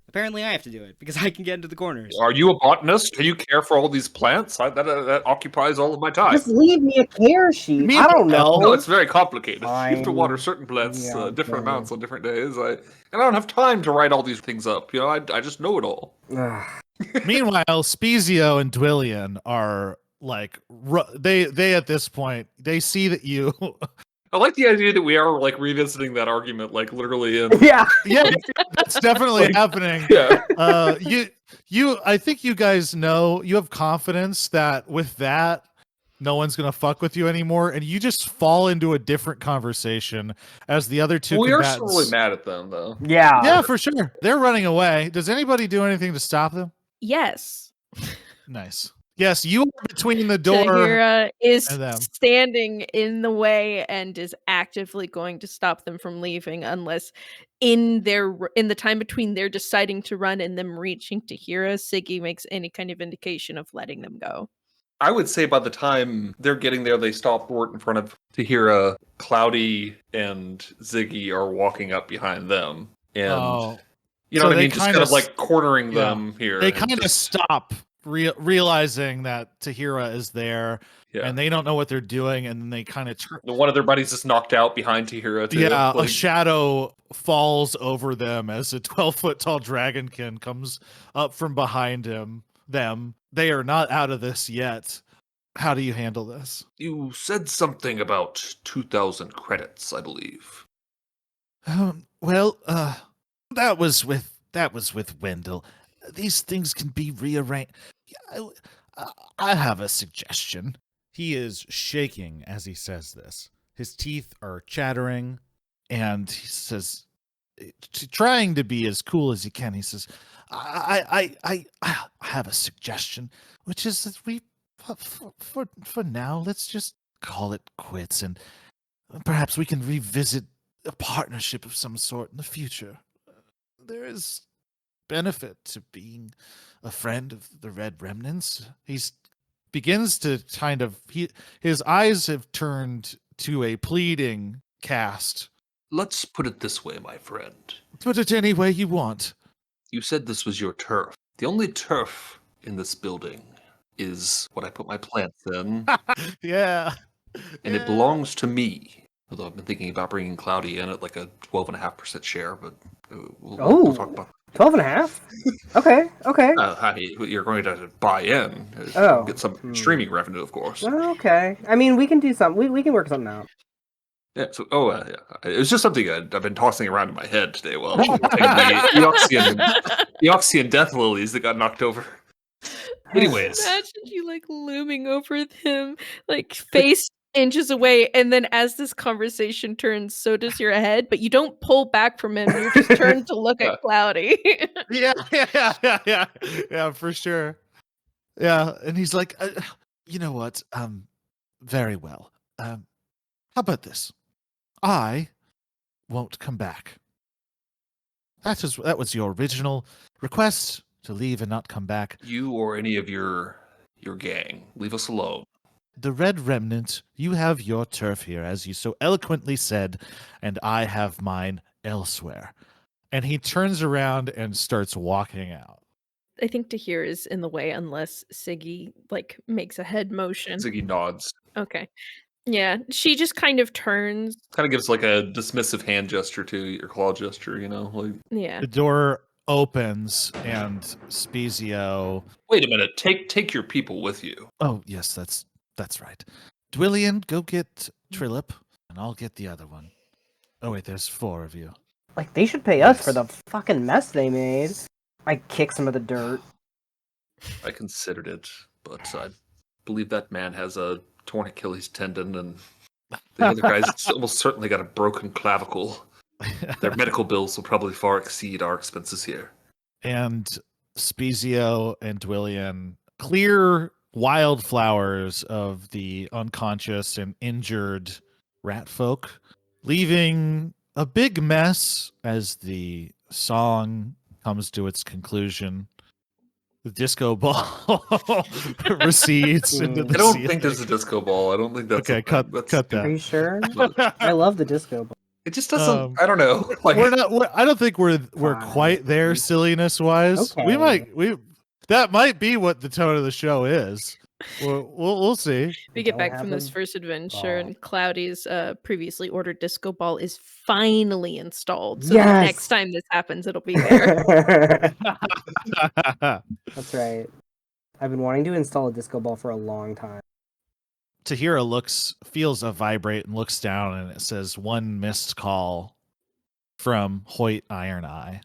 Apparently I have to do it because I can get into the corners. Are you a botanist? Do you care for all these plants? That occupies all of my time. Just leave me a care sheet. Me- I don't know. No, it's very complicated. You have to Fine. water certain plants Yeah, different okay. amounts on different days. And I don't have time to write all these things up. You know, I just know it all. Ugh. Meanwhile, Spezio and Dwillian are like they at this point they see that you I like the idea that we are like revisiting that argument, like literally in. Yeah. yeah that's definitely Like- happening. Yeah. I think you guys know you have confidence that with that no one's gonna fuck with you anymore, and you just fall into a different conversation as the other two We are combatants. still really mad at them, though. Yeah. Yeah, for sure. They're running away. Does anybody do anything to stop them? Yes. Nice. Yes, you are between the door. Tahira is and them. standing in the way and is actively going to stop them from leaving unless in the time between their deciding to run and them reaching Tahira, Sigi makes any kind of indication of letting them go. I would say by the time they're getting there, they stop right in front of Tahira. Cloudy and Ziggy are walking up behind them. And, Oh, you know so what I they mean? Just kinda kind of like cornering yeah. them here. they and kind of just- stop realizing that Tahira is there, Yeah. and they don't know what they're doing, and then they kind of turn. One of their buddies is knocked out behind Tahira, too. Yeah, a Like, shadow falls over them as a 12-foot tall dragonkin comes up from behind them. They are not out of this yet. How do you handle this? you said something about 2,000 credits, I believe. Well, that was with Wendell. These things can be rearranged. I have a suggestion. He is shaking as he says this. His teeth are chattering, and he says, trying to be as cool as he can. He says, "I have a suggestion, which is that we, for now, let's just call it quits, and perhaps we can revisit a partnership of some sort in the future. There is benefit to being a friend of the Red Remnants." He's begins to kind of his eyes have turned to a pleading cast. Let's put it this way, my friend. Put it any way you want. You said this was your turf. The only turf in this building is what I put my plants in, Yeah. and it belongs to me. Although I've been thinking about bringing Cloudy in at like a 12.5% share, but we'll talk about 12 and a half? Okay. you're going to buy in. Oh. Get some streaming revenue, of course. Okay. I mean, we can do something. We can work something out. Yeah. So, yeah. It was just something I've been tossing around in my head today. Well, the Eoxian death lilies that got knocked over. Anyways, Imagine you like looming over him, like face inches away, and then as this conversation turns, so does your head, but you don't pull back from him. You just turn to look at Cloudy. Yeah, for sure. Yeah, and he's like, you know what? Very well. How about this? I won't come back. That was your original request, to leave and not come back. you or any of your gang, leave us alone. The Red Remnant, you have your turf here, as you so eloquently said, and I have mine elsewhere. And he turns around and starts walking out. I think Tahira is in the way unless Sigi like makes a head motion. Ziggy nods. Okay. Yeah, she just kind of turns. Kind of gives like a dismissive hand gesture to your claw gesture, you know? Like, Yeah. The door opens, and Spezio... wait a minute, take your people with you. Oh, yes, that's right. Dwillian, go get Trillip, and I'll get the other one. Oh, wait, there's 4 of you. Like, they should pay us Yes. for the fucking mess they made. I kick some of the dirt. I considered it, but I believe that man has a torn Achilles tendon, and the other guy's almost certainly got a broken clavicle. Their medical bills will probably far exceed our expenses here. And Spezio and Dwillian clear wildflowers of the unconscious and injured rat folk, leaving a big mess as the song comes to its conclusion. The disco ball recedes into the I don't ceiling. think there's a disco ball. I don't think that's Okay, cut Are that. you sure? I love the disco ball. It just doesn't. I don't know. Like, I don't think we're Fine. quite there, silliness wise. Okay. That might be what the tone of the show is. We'll see. We get don't back have from a this first adventure, ball. and Cloudy's previously ordered disco ball is finally installed. So Yes! next time this happens, it'll be there. That's right. I've been wanting to install a disco ball for a long time. Tahira feels a vibrate and looks down, and it says one missed call from Hoyt Iron Eye.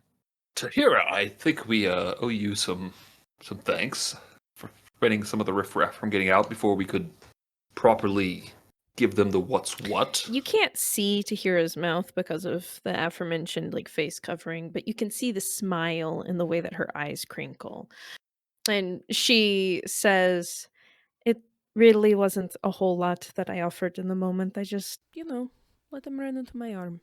Tahira, I think we owe you some thanks for preventing some of the riffraff from getting out before we could properly give them the what's what. You can't see Tahira's mouth because of the aforementioned like face covering, but you can see the smile in the way that her eyes crinkle. And she says, "It really wasn't a whole lot that I offered in the moment. I just, let them run into my arm."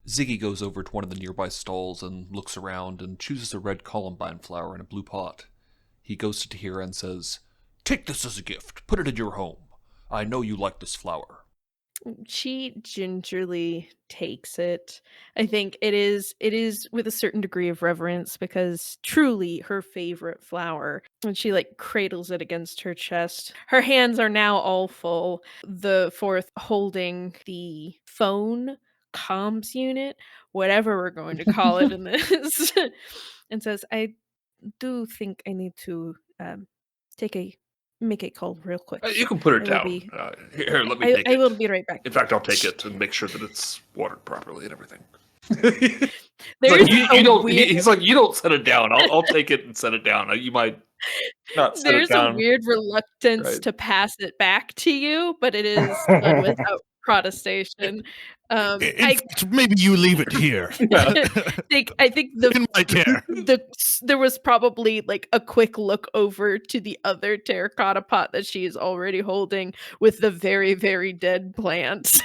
Sigi goes over to one of the nearby stalls and looks around and chooses a red columbine flower in a blue pot. He goes to Tahira and says, "Take this as a gift. Put it in your home. I know you like this flower." She gingerly takes it. I think it is with a certain degree of reverence because truly her favorite flower. And she like cradles it against her chest. Her hands are now all full. The fourth holding the phone comms unit, whatever we're going to call it in this, and says, "I do think I need to make a call real quick. You can put it I will down. be- Here, let me take it. I will be right back." In fact, I'll take it and make sure that it's watered properly and everything. There's you don't. weird, He's like, you don't set it down. I'll take it and set it down. You might not set there's it down. a weird reluctance Right. to pass it back to you, but it is done without protestation. Maybe you leave it here. I think In my care. there was probably like a quick look over to the other terracotta pot that she is already holding with the very, very dead plant.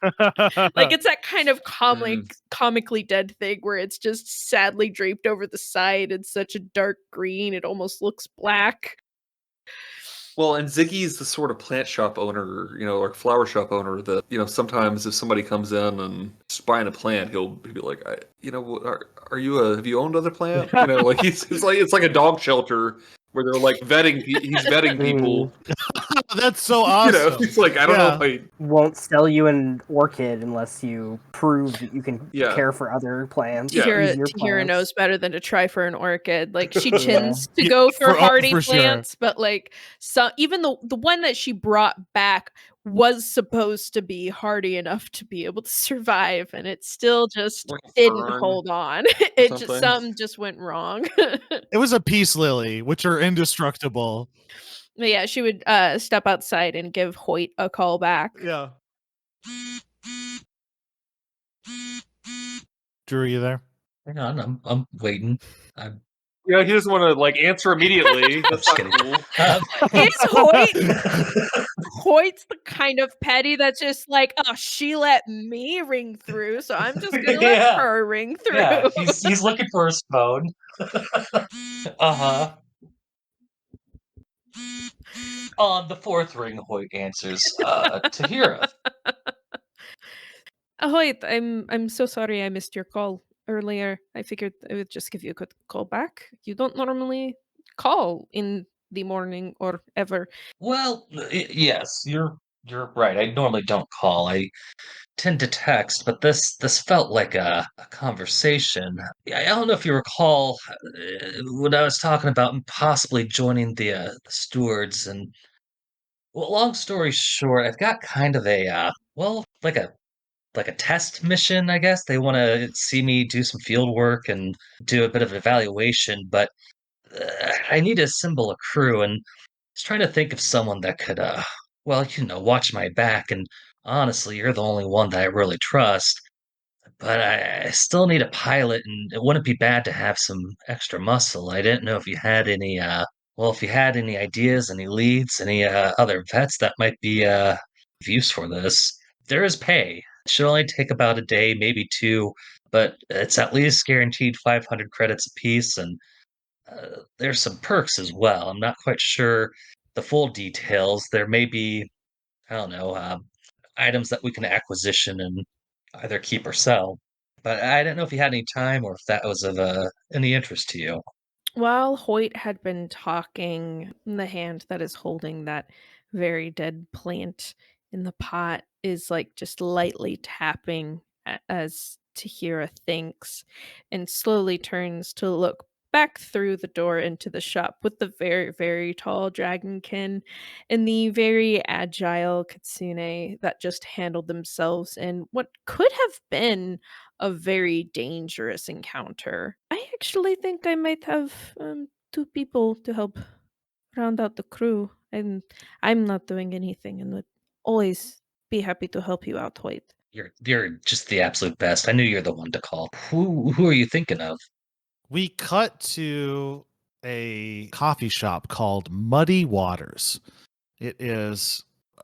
Like it's that kind of comically dead thing where it's just sadly draped over the side in such a dark green it almost looks black. Well, and Ziggy's the sort of plant shop owner, or flower shop owner that, sometimes if somebody comes in and is buying a plant, he'll be like, are you have you owned other plant? Like it's like a dog shelter where they're like he's vetting people. That's so awesome. He's like, I don't know if I Won't sell you an orchid unless you prove that you can Yeah. care for other plants. Yeah. use your Tahira plants. knows better than to try for an orchid. Like she Yeah. chins to Yeah, go for hardy for sure. plants, but like even the one that she brought back was supposed to be hardy enough to be able to survive, and it still just Like a didn't fern hold on. It just something. something just went wrong. It was a peace lily, which are indestructible. But yeah, she would step outside and give Hoyt a call back. Yeah. Drew, are you there? Hang on, I'm waiting. Yeah, he doesn't want to like answer immediately. That's just not kidding. cool. Is Hoyt's the kind of petty that's just like, oh, she let me ring through, so I'm just gonna let Yeah. her ring through. Yeah, he's looking for his phone. Uh-huh. On the fourth ring, Hoyt answers, Tahira. Hoyt, I'm so sorry I missed your call earlier. I figured I would just give you a quick call back. You don't normally call in the morning or ever. Well, yes, you're right. I normally don't call. I tend to text, but this felt like a conversation. I don't know if you recall when I was talking about possibly joining the stewards, and well, long story short, I've got kind of a like a test mission, I guess. They want to see me do some field work and do a bit of an evaluation, but I need to assemble a crew, and I was trying to think of someone that could, well, watch my back. And honestly, you're the only one that I really trust. But I still need a pilot, and it wouldn't be bad to have some extra muscle. I didn't know if you had any, if you had any ideas, any leads, any other vets that might be of use for this. There is pay. It should only take about a day, maybe two, but it's at least guaranteed 500 credits apiece, and there's some perks as well. I'm not quite sure the full details. There may be, I don't know, items that we can acquisition and either keep or sell. But I didn't know if you had any time or if that was of any interest to you. While Hoyt had been talking, the hand that is holding that very dead plant in the pot is like just lightly tapping as Tahira thinks and slowly turns to look back through the door into the shop with the very, very tall dragonkin and the very agile kitsune that just handled themselves in what could have been a very dangerous encounter. I actually think I might have two people to help round out the crew, and I'm not doing anything and would always be happy to help you out, Hoyt. You're just the absolute best. I knew you're the one to call. Who are you thinking of? We cut to a coffee shop called Muddy Waters. It is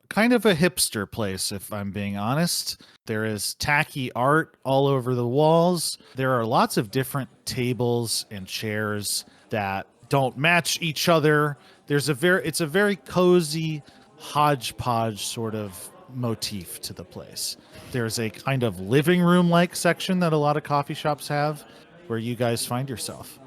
kind of a hipster place, if I'm being honest. There is tacky art all over the walls. There are lots of different tables and chairs that don't match each other. It's a very cozy hodgepodge sort of motif to the place. There's a kind of living room like section that a lot of coffee shops have where you guys find yourself.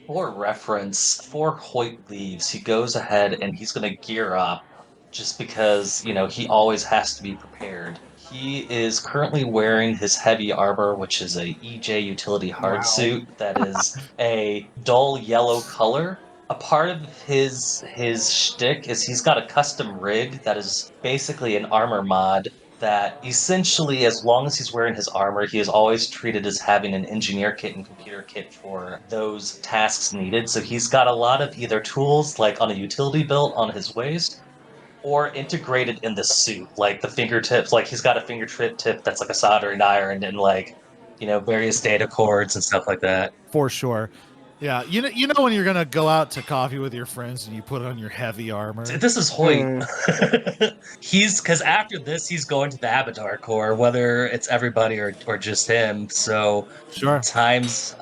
For reference, before Hoyt leaves, he goes ahead and he's going to gear up just because, he always has to be prepared. He is currently wearing his heavy armor, which is a EJ utility hard Wow. suit that is a dull yellow color. A part of his shtick is he's got a custom rig that is basically an armor mod that essentially, as long as he's wearing his armor, he is always treated as having an engineer kit and computer kit for those tasks needed. So he's got a lot of either tools, like on a utility belt on his waist, or integrated in the suit, like the fingertips. Like he's got a fingertip tip that's like a soldering iron and various data cords and stuff like that. For sure. Yeah, you know when you're gonna go out to coffee with your friends and you put on your heavy armor. This is Hoyt. Because after this, he's going to the Abadar Corp, whether it's everybody or just him. So Sure, time's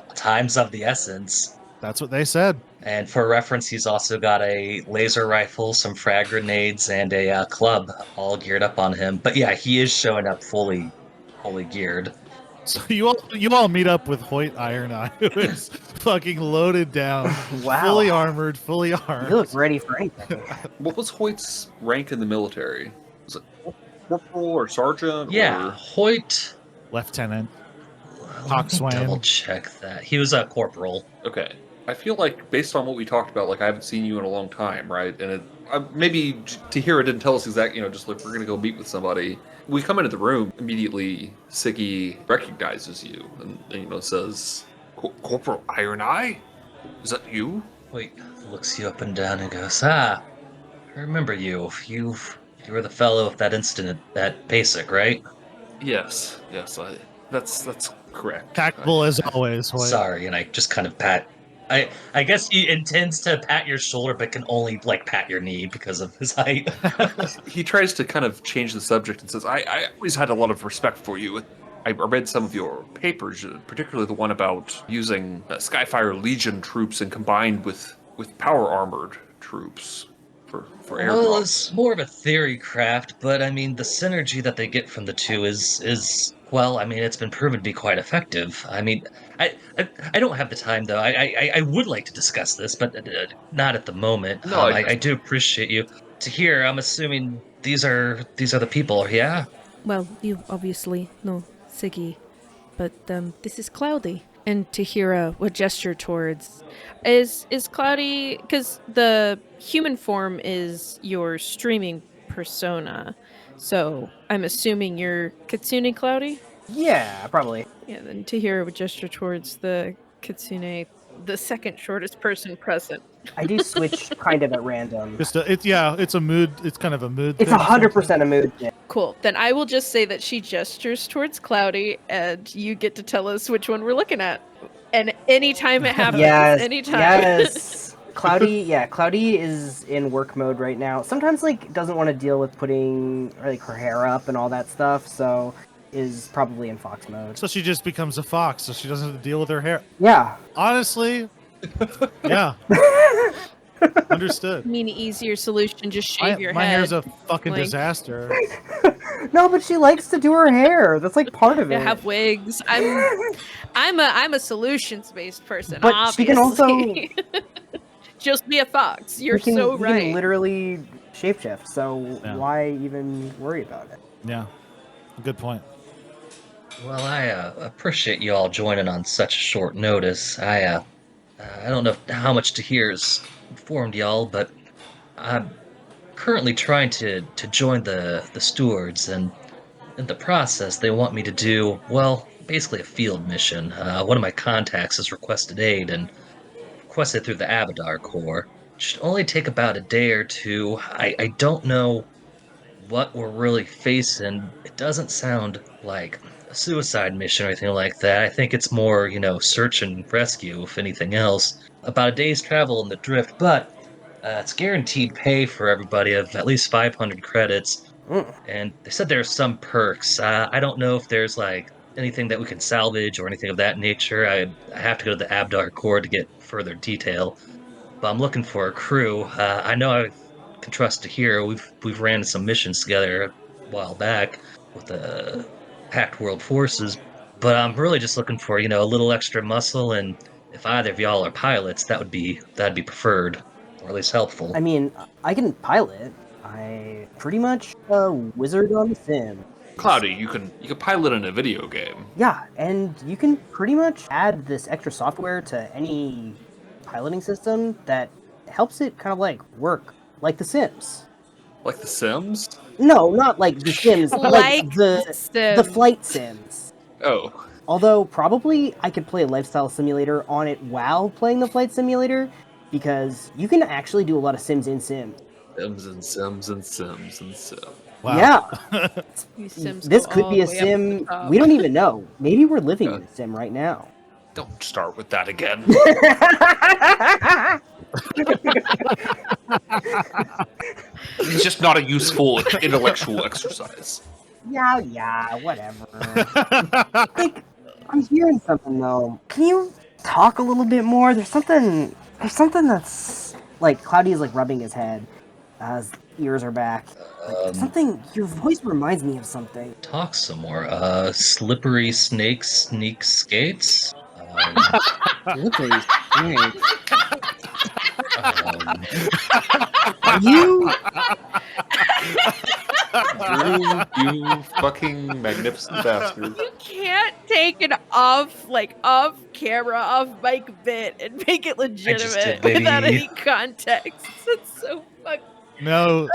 of the essence. that's what they said. And for reference, he's also got a laser rifle, some frag grenades, and a club all geared up on him. But yeah, he is showing up fully geared. So you all meet up with Hoyt Iron Eye, who is fucking loaded down, Wow. fully armored, fully armed. You look ready for anything. What was Hoyt's rank in the military? Was it corporal or sergeant? Yeah, Or... Hoyt. Lieutenant. Let me Coxswain. double check that. He was a corporal. Okay. I feel like, based on what we talked about, like I haven't seen you in a long time, right? And maybe Tahira didn't tell us exactly, just like we're going to go meet with somebody. We come into the room, immediately Sigi recognizes you and, says, Corporal Iron Eye? Is that you? Wait, looks you up and down and goes, I remember you. You were the fellow of that incident at Basic, right? Yes, that's correct. Tactful as always, Hoyt. Sorry, and I just kind of pat. I guess he intends to pat your shoulder, but can only pat your knee because of his height. He tries to kind of change the subject and says, I always had a lot of respect for you. I read some of your papers, particularly the one about using Skyfire Legion troops and combined with power armored troops for airdrops. Well, it's more of a theory craft, but I mean, the synergy that they get from the two is well, I mean, it's been proven to be quite effective. I mean, I don't have the time though. I would like to discuss this, but not at the moment. No, I do appreciate you to hear. I'm assuming these are the people, yeah? Well, you obviously know Sigi, but this is Cloudy. And Tahira would gesture towards. Is Cloudy, because the human form is your streaming persona, so I'm assuming you're Kitsune Cloudy? Yeah, probably. Yeah, then Tahira would gesture towards the Kitsune. the second shortest person present. I do switch kind of at random. It's a mood. It's kind of a mood. It's thing 100% a mood thing. Cool. Then I will just say that she gestures towards Cloudy, and you get to tell us which one we're looking at. And anytime it happens, anytime. Yes. Cloudy is in work mode right now. Sometimes doesn't want to deal with putting her hair up and all that stuff, so is probably in fox mode. So she just becomes a fox, so she doesn't have to deal with her hair. Yeah. Honestly, yeah. Understood. I mean, easier solution, just shave your my head. hair's a fucking disaster. No, but she likes to do her hair. That's part of it. Have wigs. I'm a solutions-based person. But obviously. she can also just be a fox. You're you right. can literally shapeshift, so why even worry about it? Yeah. Good point. Well, I appreciate you all joining on such short notice. I don't know how much Tahira's informed y'all, but I'm currently trying to join the stewards, and in the process, they want me to do, well, basically a field mission. One of my contacts has requested aid, and requested through the Abadar Corp. Should only take about a day or two. I don't know what we're really facing. It doesn't sound like a suicide mission or anything like that. I think it's more, search and rescue, if anything else. About a day's travel in the drift, but it's guaranteed pay for everybody of at least 500 credits. And they said there's some perks. I don't know if there's anything that we can salvage or anything of that nature. I have to go to the Abdar Corp to get further detail. But I'm looking for a crew. I know I can trust Tahira. We've ran some missions together a while back with the Packed World Forces. But I'm really just looking for, a little extra muscle, and if either of y'all are pilots, that'd be preferred, or at least helpful. I mean, I can pilot. I pretty much a wizard on the sim. Cloudy, you can pilot in a video game. Yeah, and you can pretty much add this extra software to any piloting system that helps it kind of work like The Sims. Like The Sims? No, not like The Sims, the flight sims. Oh. Although probably I could play a lifestyle simulator on it while playing the flight simulator, because you can actually do a lot of sims in Sims. Sims and Sims and Sims and Sims. Wow. Yeah. This could be a sim. We don't even know. Maybe we're living in a sim right now. Don't start with that again. It's just not a useful intellectual exercise. Yeah, whatever. I'm hearing something though. Can you talk a little bit more? There's something that's Cloudy is rubbing his head. His ears are back. Something. Your voice reminds me of something. Talk some more. Slippery snakes sneak skates. Slippery snake. Are you? You fucking magnificent bastard. You can't take an off camera, off mic bit and make it legitimate without any context. It's so fucking. No,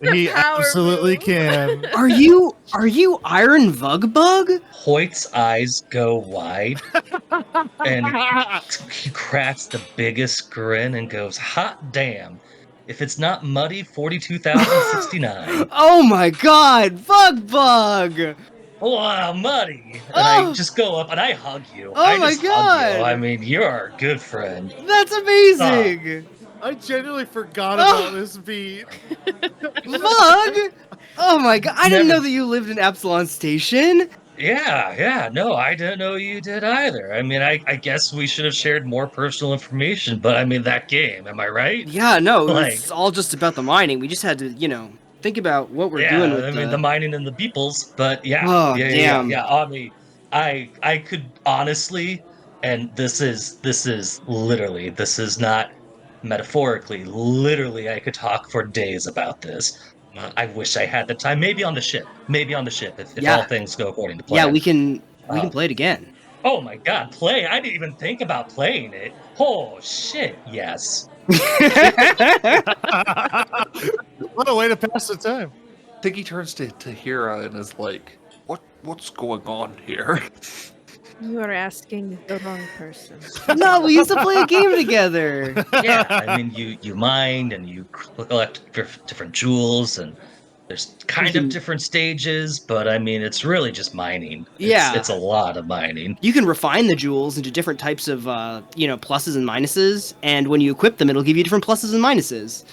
he absolutely can. Are you Iron Vugbug? Hoyt's eyes go wide, and he cracks the biggest grin and goes, "Hot damn! If it's not Muddy 42,069." Oh my God, Vugbug! Wow, Muddy! And I just go up and I hug you. Oh my God! Hug you. I mean, you're a good friend. That's amazing. I genuinely forgot about this beat. Vug! Oh my God! I didn't know that you lived in Absalon Station. Yeah, no, I didn't know you did either. I mean, I guess we should have shared more personal information, but I mean, that game, am I right? Yeah, no, it's all just about the mining. We just had to, think about what we're doing with the mining and the beeples, but yeah. Oh, damn. damn. Yeah, I mean, I could honestly, and this is literally, this is not metaphorically, literally, I could talk for days about this. I wish I had the time. Maybe on the ship. If all things go according to plan. Yeah, we can play it again. Oh my God, play! I didn't even think about playing it. Oh shit, yes. What a way to pass the time. I think he turns to Tahira and is like, "What's going on here?" You are asking the wrong person. No, we used to play a game together. Yeah, I mean, you mine and you collect different jewels, and there's kind of different stages, but I mean, it's really just mining. Yeah. It's a lot of mining. You can refine the jewels into different types of, pluses and minuses, and when you equip them, it'll give you different pluses and minuses.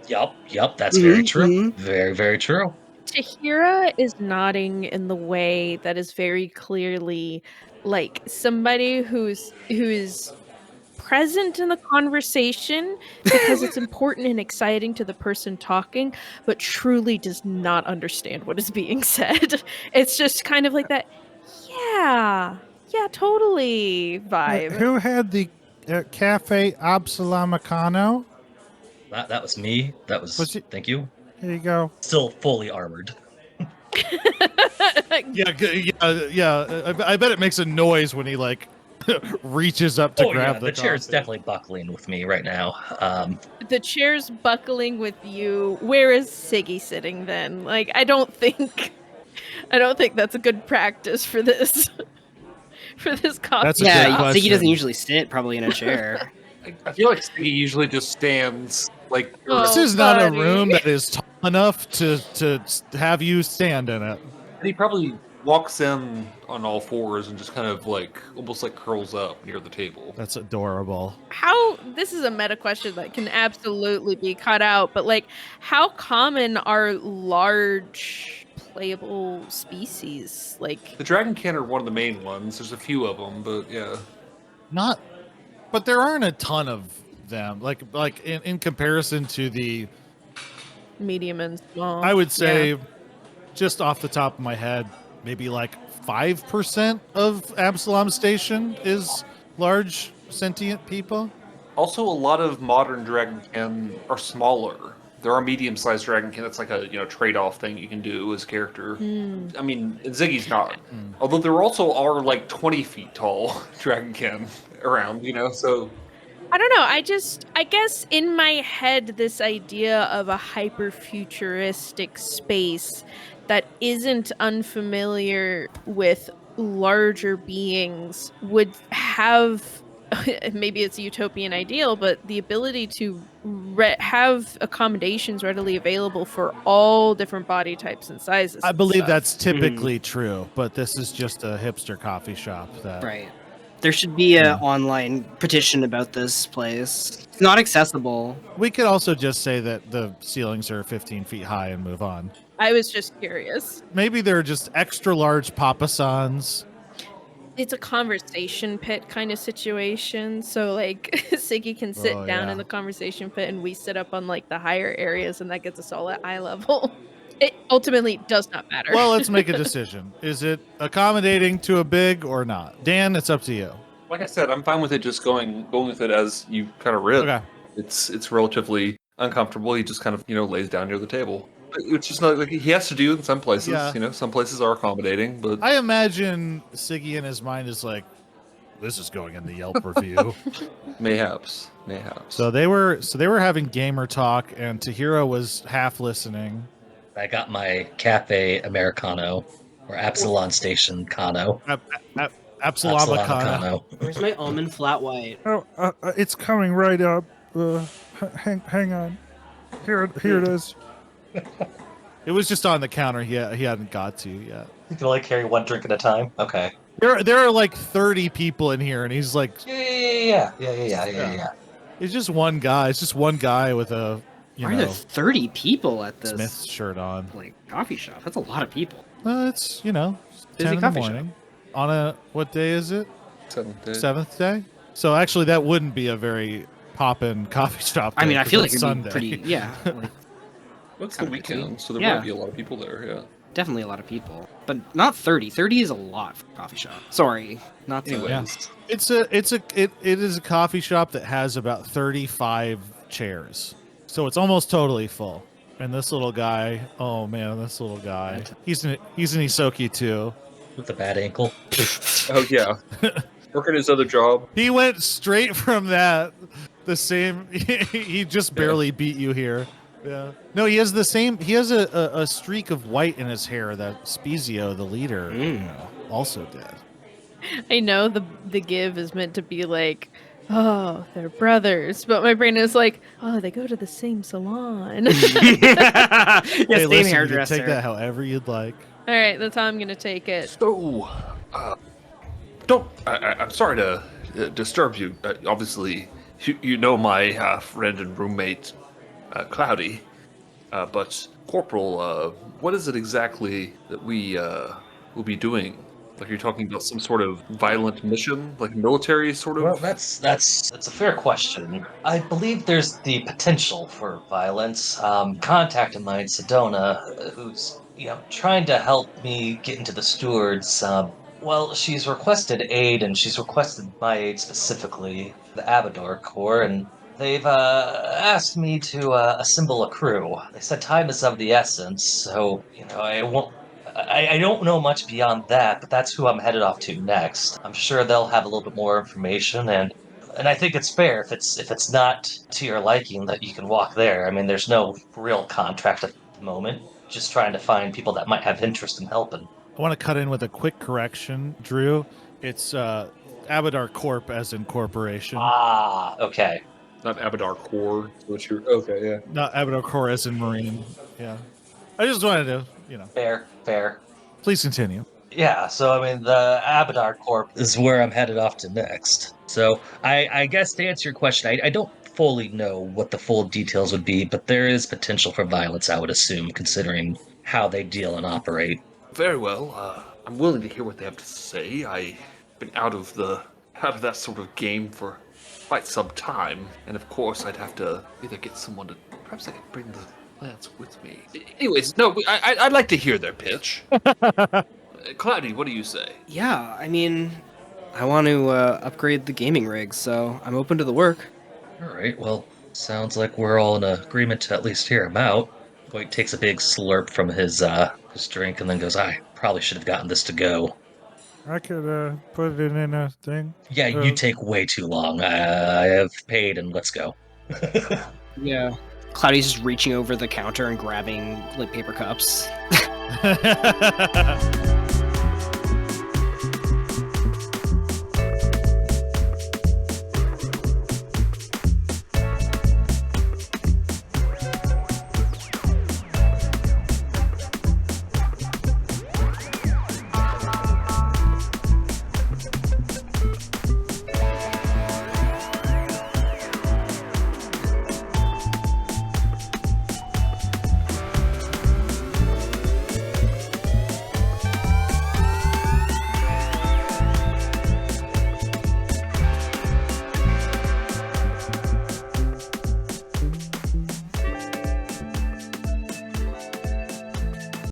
Yup, that's very true. Mhm. Very, very true. Tahira is nodding in the way that is very clearly like somebody who's present in the conversation because it's important and exciting to the person talking, but truly does not understand what is being said. It's just kind of like that, yeah, totally vibe. Who had the Cafe Absalamicano? That was me. That was Was it- thank you. Here you go. Still fully armored. Yeah. I bet it makes a noise when he like reaches up to grab the chair's coffee. definitely buckling with me right now. The chair's buckling with you. Where is Sigi sitting then? Like, I don't think that's a good practice for this. For this coffee. That's a good Yeah, question. Ziggy doesn't usually sit probably in a chair. I feel like Sigi usually just stands like. Oh, This is not a buddy. room that is tall enough to have you stand in it. He probably walks in on all fours and just kind of like almost like curls up near the table. That's adorable. This is a meta question that can absolutely be cut out, but like, how common are large playable species? Like, The dragon can are one of the main ones. There's a few of them, but yeah. But there aren't a ton of them. Like in comparison to the, medium and small. I would say, Yeah. just off the top of my head, maybe like 5% of Absalom Station is large sentient people. Also, a lot of modern dragon can are smaller. There are medium-sized dragon can. That's like a trade-off thing you can do as character. I mean, Ziggy's not. Although there also are like 20 feet tall dragon can around. So I don't know. I guess in my head, this idea of a hyper futuristic space that isn't unfamiliar with larger beings would have, maybe it's a utopian ideal, but the ability to have accommodations readily available for all different body types and sizes. I and believe stuff. that's typically true, but this is just a hipster coffee shop. That Right. There should be an online petition about this place. It's not accessible. We could also just say that the ceilings are 15 feet high and move on. I was just curious. Maybe they're just extra large papasans. It's a conversation pit kind of situation. So like Sigi can sit Oh, down yeah. in the conversation pit and we sit up on like the higher areas and that gets us all at eye level. It ultimately does not matter. Well, let's make a decision. Is it accommodating to a big or not? Dan, it's up to you. like I said, I'm fine with it just going with it as you kind of read. Okay. It's relatively uncomfortable. He just kind of lays down near the table. It's just not like he has to do in some places. Yeah. Some places are accommodating, but I imagine Siggy in his mind is like, this is going in the Yelp review. mayhaps. So they were having gamer talk, and Tahira was half listening. I got my Cafe Americano or Absalon Station Cano. Absalamicana. Where's my almond flat white? Oh, it's coming right up. Hang on. Here it is. It was just on the counter. He hadn't got to yet. You can only carry one drink at a time. Okay. There are like 30 people in here, and he's like, Yeah. it's just one guy. It's just one guy with a Why are there 30 people at this Smith's shirt on. coffee shop? That's a lot of people. It's 10 Busy in the coffee shop. morning. On a what day is it? Seventh day. 7th day. So actually, that wouldn't be a very poppin' coffee shop. I day, mean, I 'cause feel like it's it'd be Sunday. pretty. Yeah, It's the weekend, so there Yeah. might be a lot of people there. Yeah. definitely a lot of people, but not 30. 30 is a lot for a coffee shop. Sorry, not to. Anyway. Yeah. It is a coffee shop that has about 35 chairs, so it's almost totally full. And this little guy, oh man, this little guy, he's an Isoki too. With a bad ankle. Oh yeah. Working his other job. He went straight from that. The same. He just barely beat you here. Yeah. No, he has the same. He has a streak of white in his hair that Spezio, the leader, also did. I know the give is meant to be like, oh, they're brothers, but my brain is like, oh, they go to the same salon. Yeah, Hey, same listen, you hairdresser. can take that however you'd like. All right, that's how I'm gonna take it. So, I'm sorry to disturb you. Obviously, you know my friend and roommate, Cloudy. But Corporal, what is it exactly that we will be doing? Like, you're talking about some sort of violent mission, like military sort of? Well, that's a fair question. I believe there's the potential for violence. Contact of mine, Sedona, who's trying to help me get into the stewards. Well, she's requested aid, and she's requested my aid specifically, the Abadar Corps, and they've asked me to assemble a crew. They said time is of the essence, so I won't. I don't know much beyond that, but that's who I'm headed off to next. I'm sure they'll have a little bit more information, and I think it's fair if it's not to your liking that you can walk there. I mean, there's no real contract at the moment. Just trying to find people that might have interest in helping. I want to cut in with a quick correction, Drew. It's Abadar Corp as in corporation. Ah, okay. Not Abadar Corp. What you're okay? Yeah. Not Abadar Corp as in Marine. Yeah. I just wanted to, Fair. Please continue. Yeah, so I mean, the Abadar Corp is where I'm headed off to next. So I guess to answer your question, I don't fully know what the full details would be, but there is potential for violence, I would assume, considering how they deal and operate. Very well. I'm willing to hear what they have to say. I've been out of that sort of game for quite some time, and of course, I'd have to either get someone to. Perhaps I could bring the lads with me. Anyways, no, I'd like to hear their pitch. Cloudy, what do you say? Yeah, I mean, I want to upgrade the gaming rig, so I'm open to the work. All right, well, sounds like we're all in agreement to at least hear him out. Hoyt takes a big slurp from his drink and then goes, I probably should have gotten this to go. I could put it in a thing. Yeah, you take way too long. I have paid and let's go. Yeah. Cloudy's just reaching over the counter and grabbing like paper cups.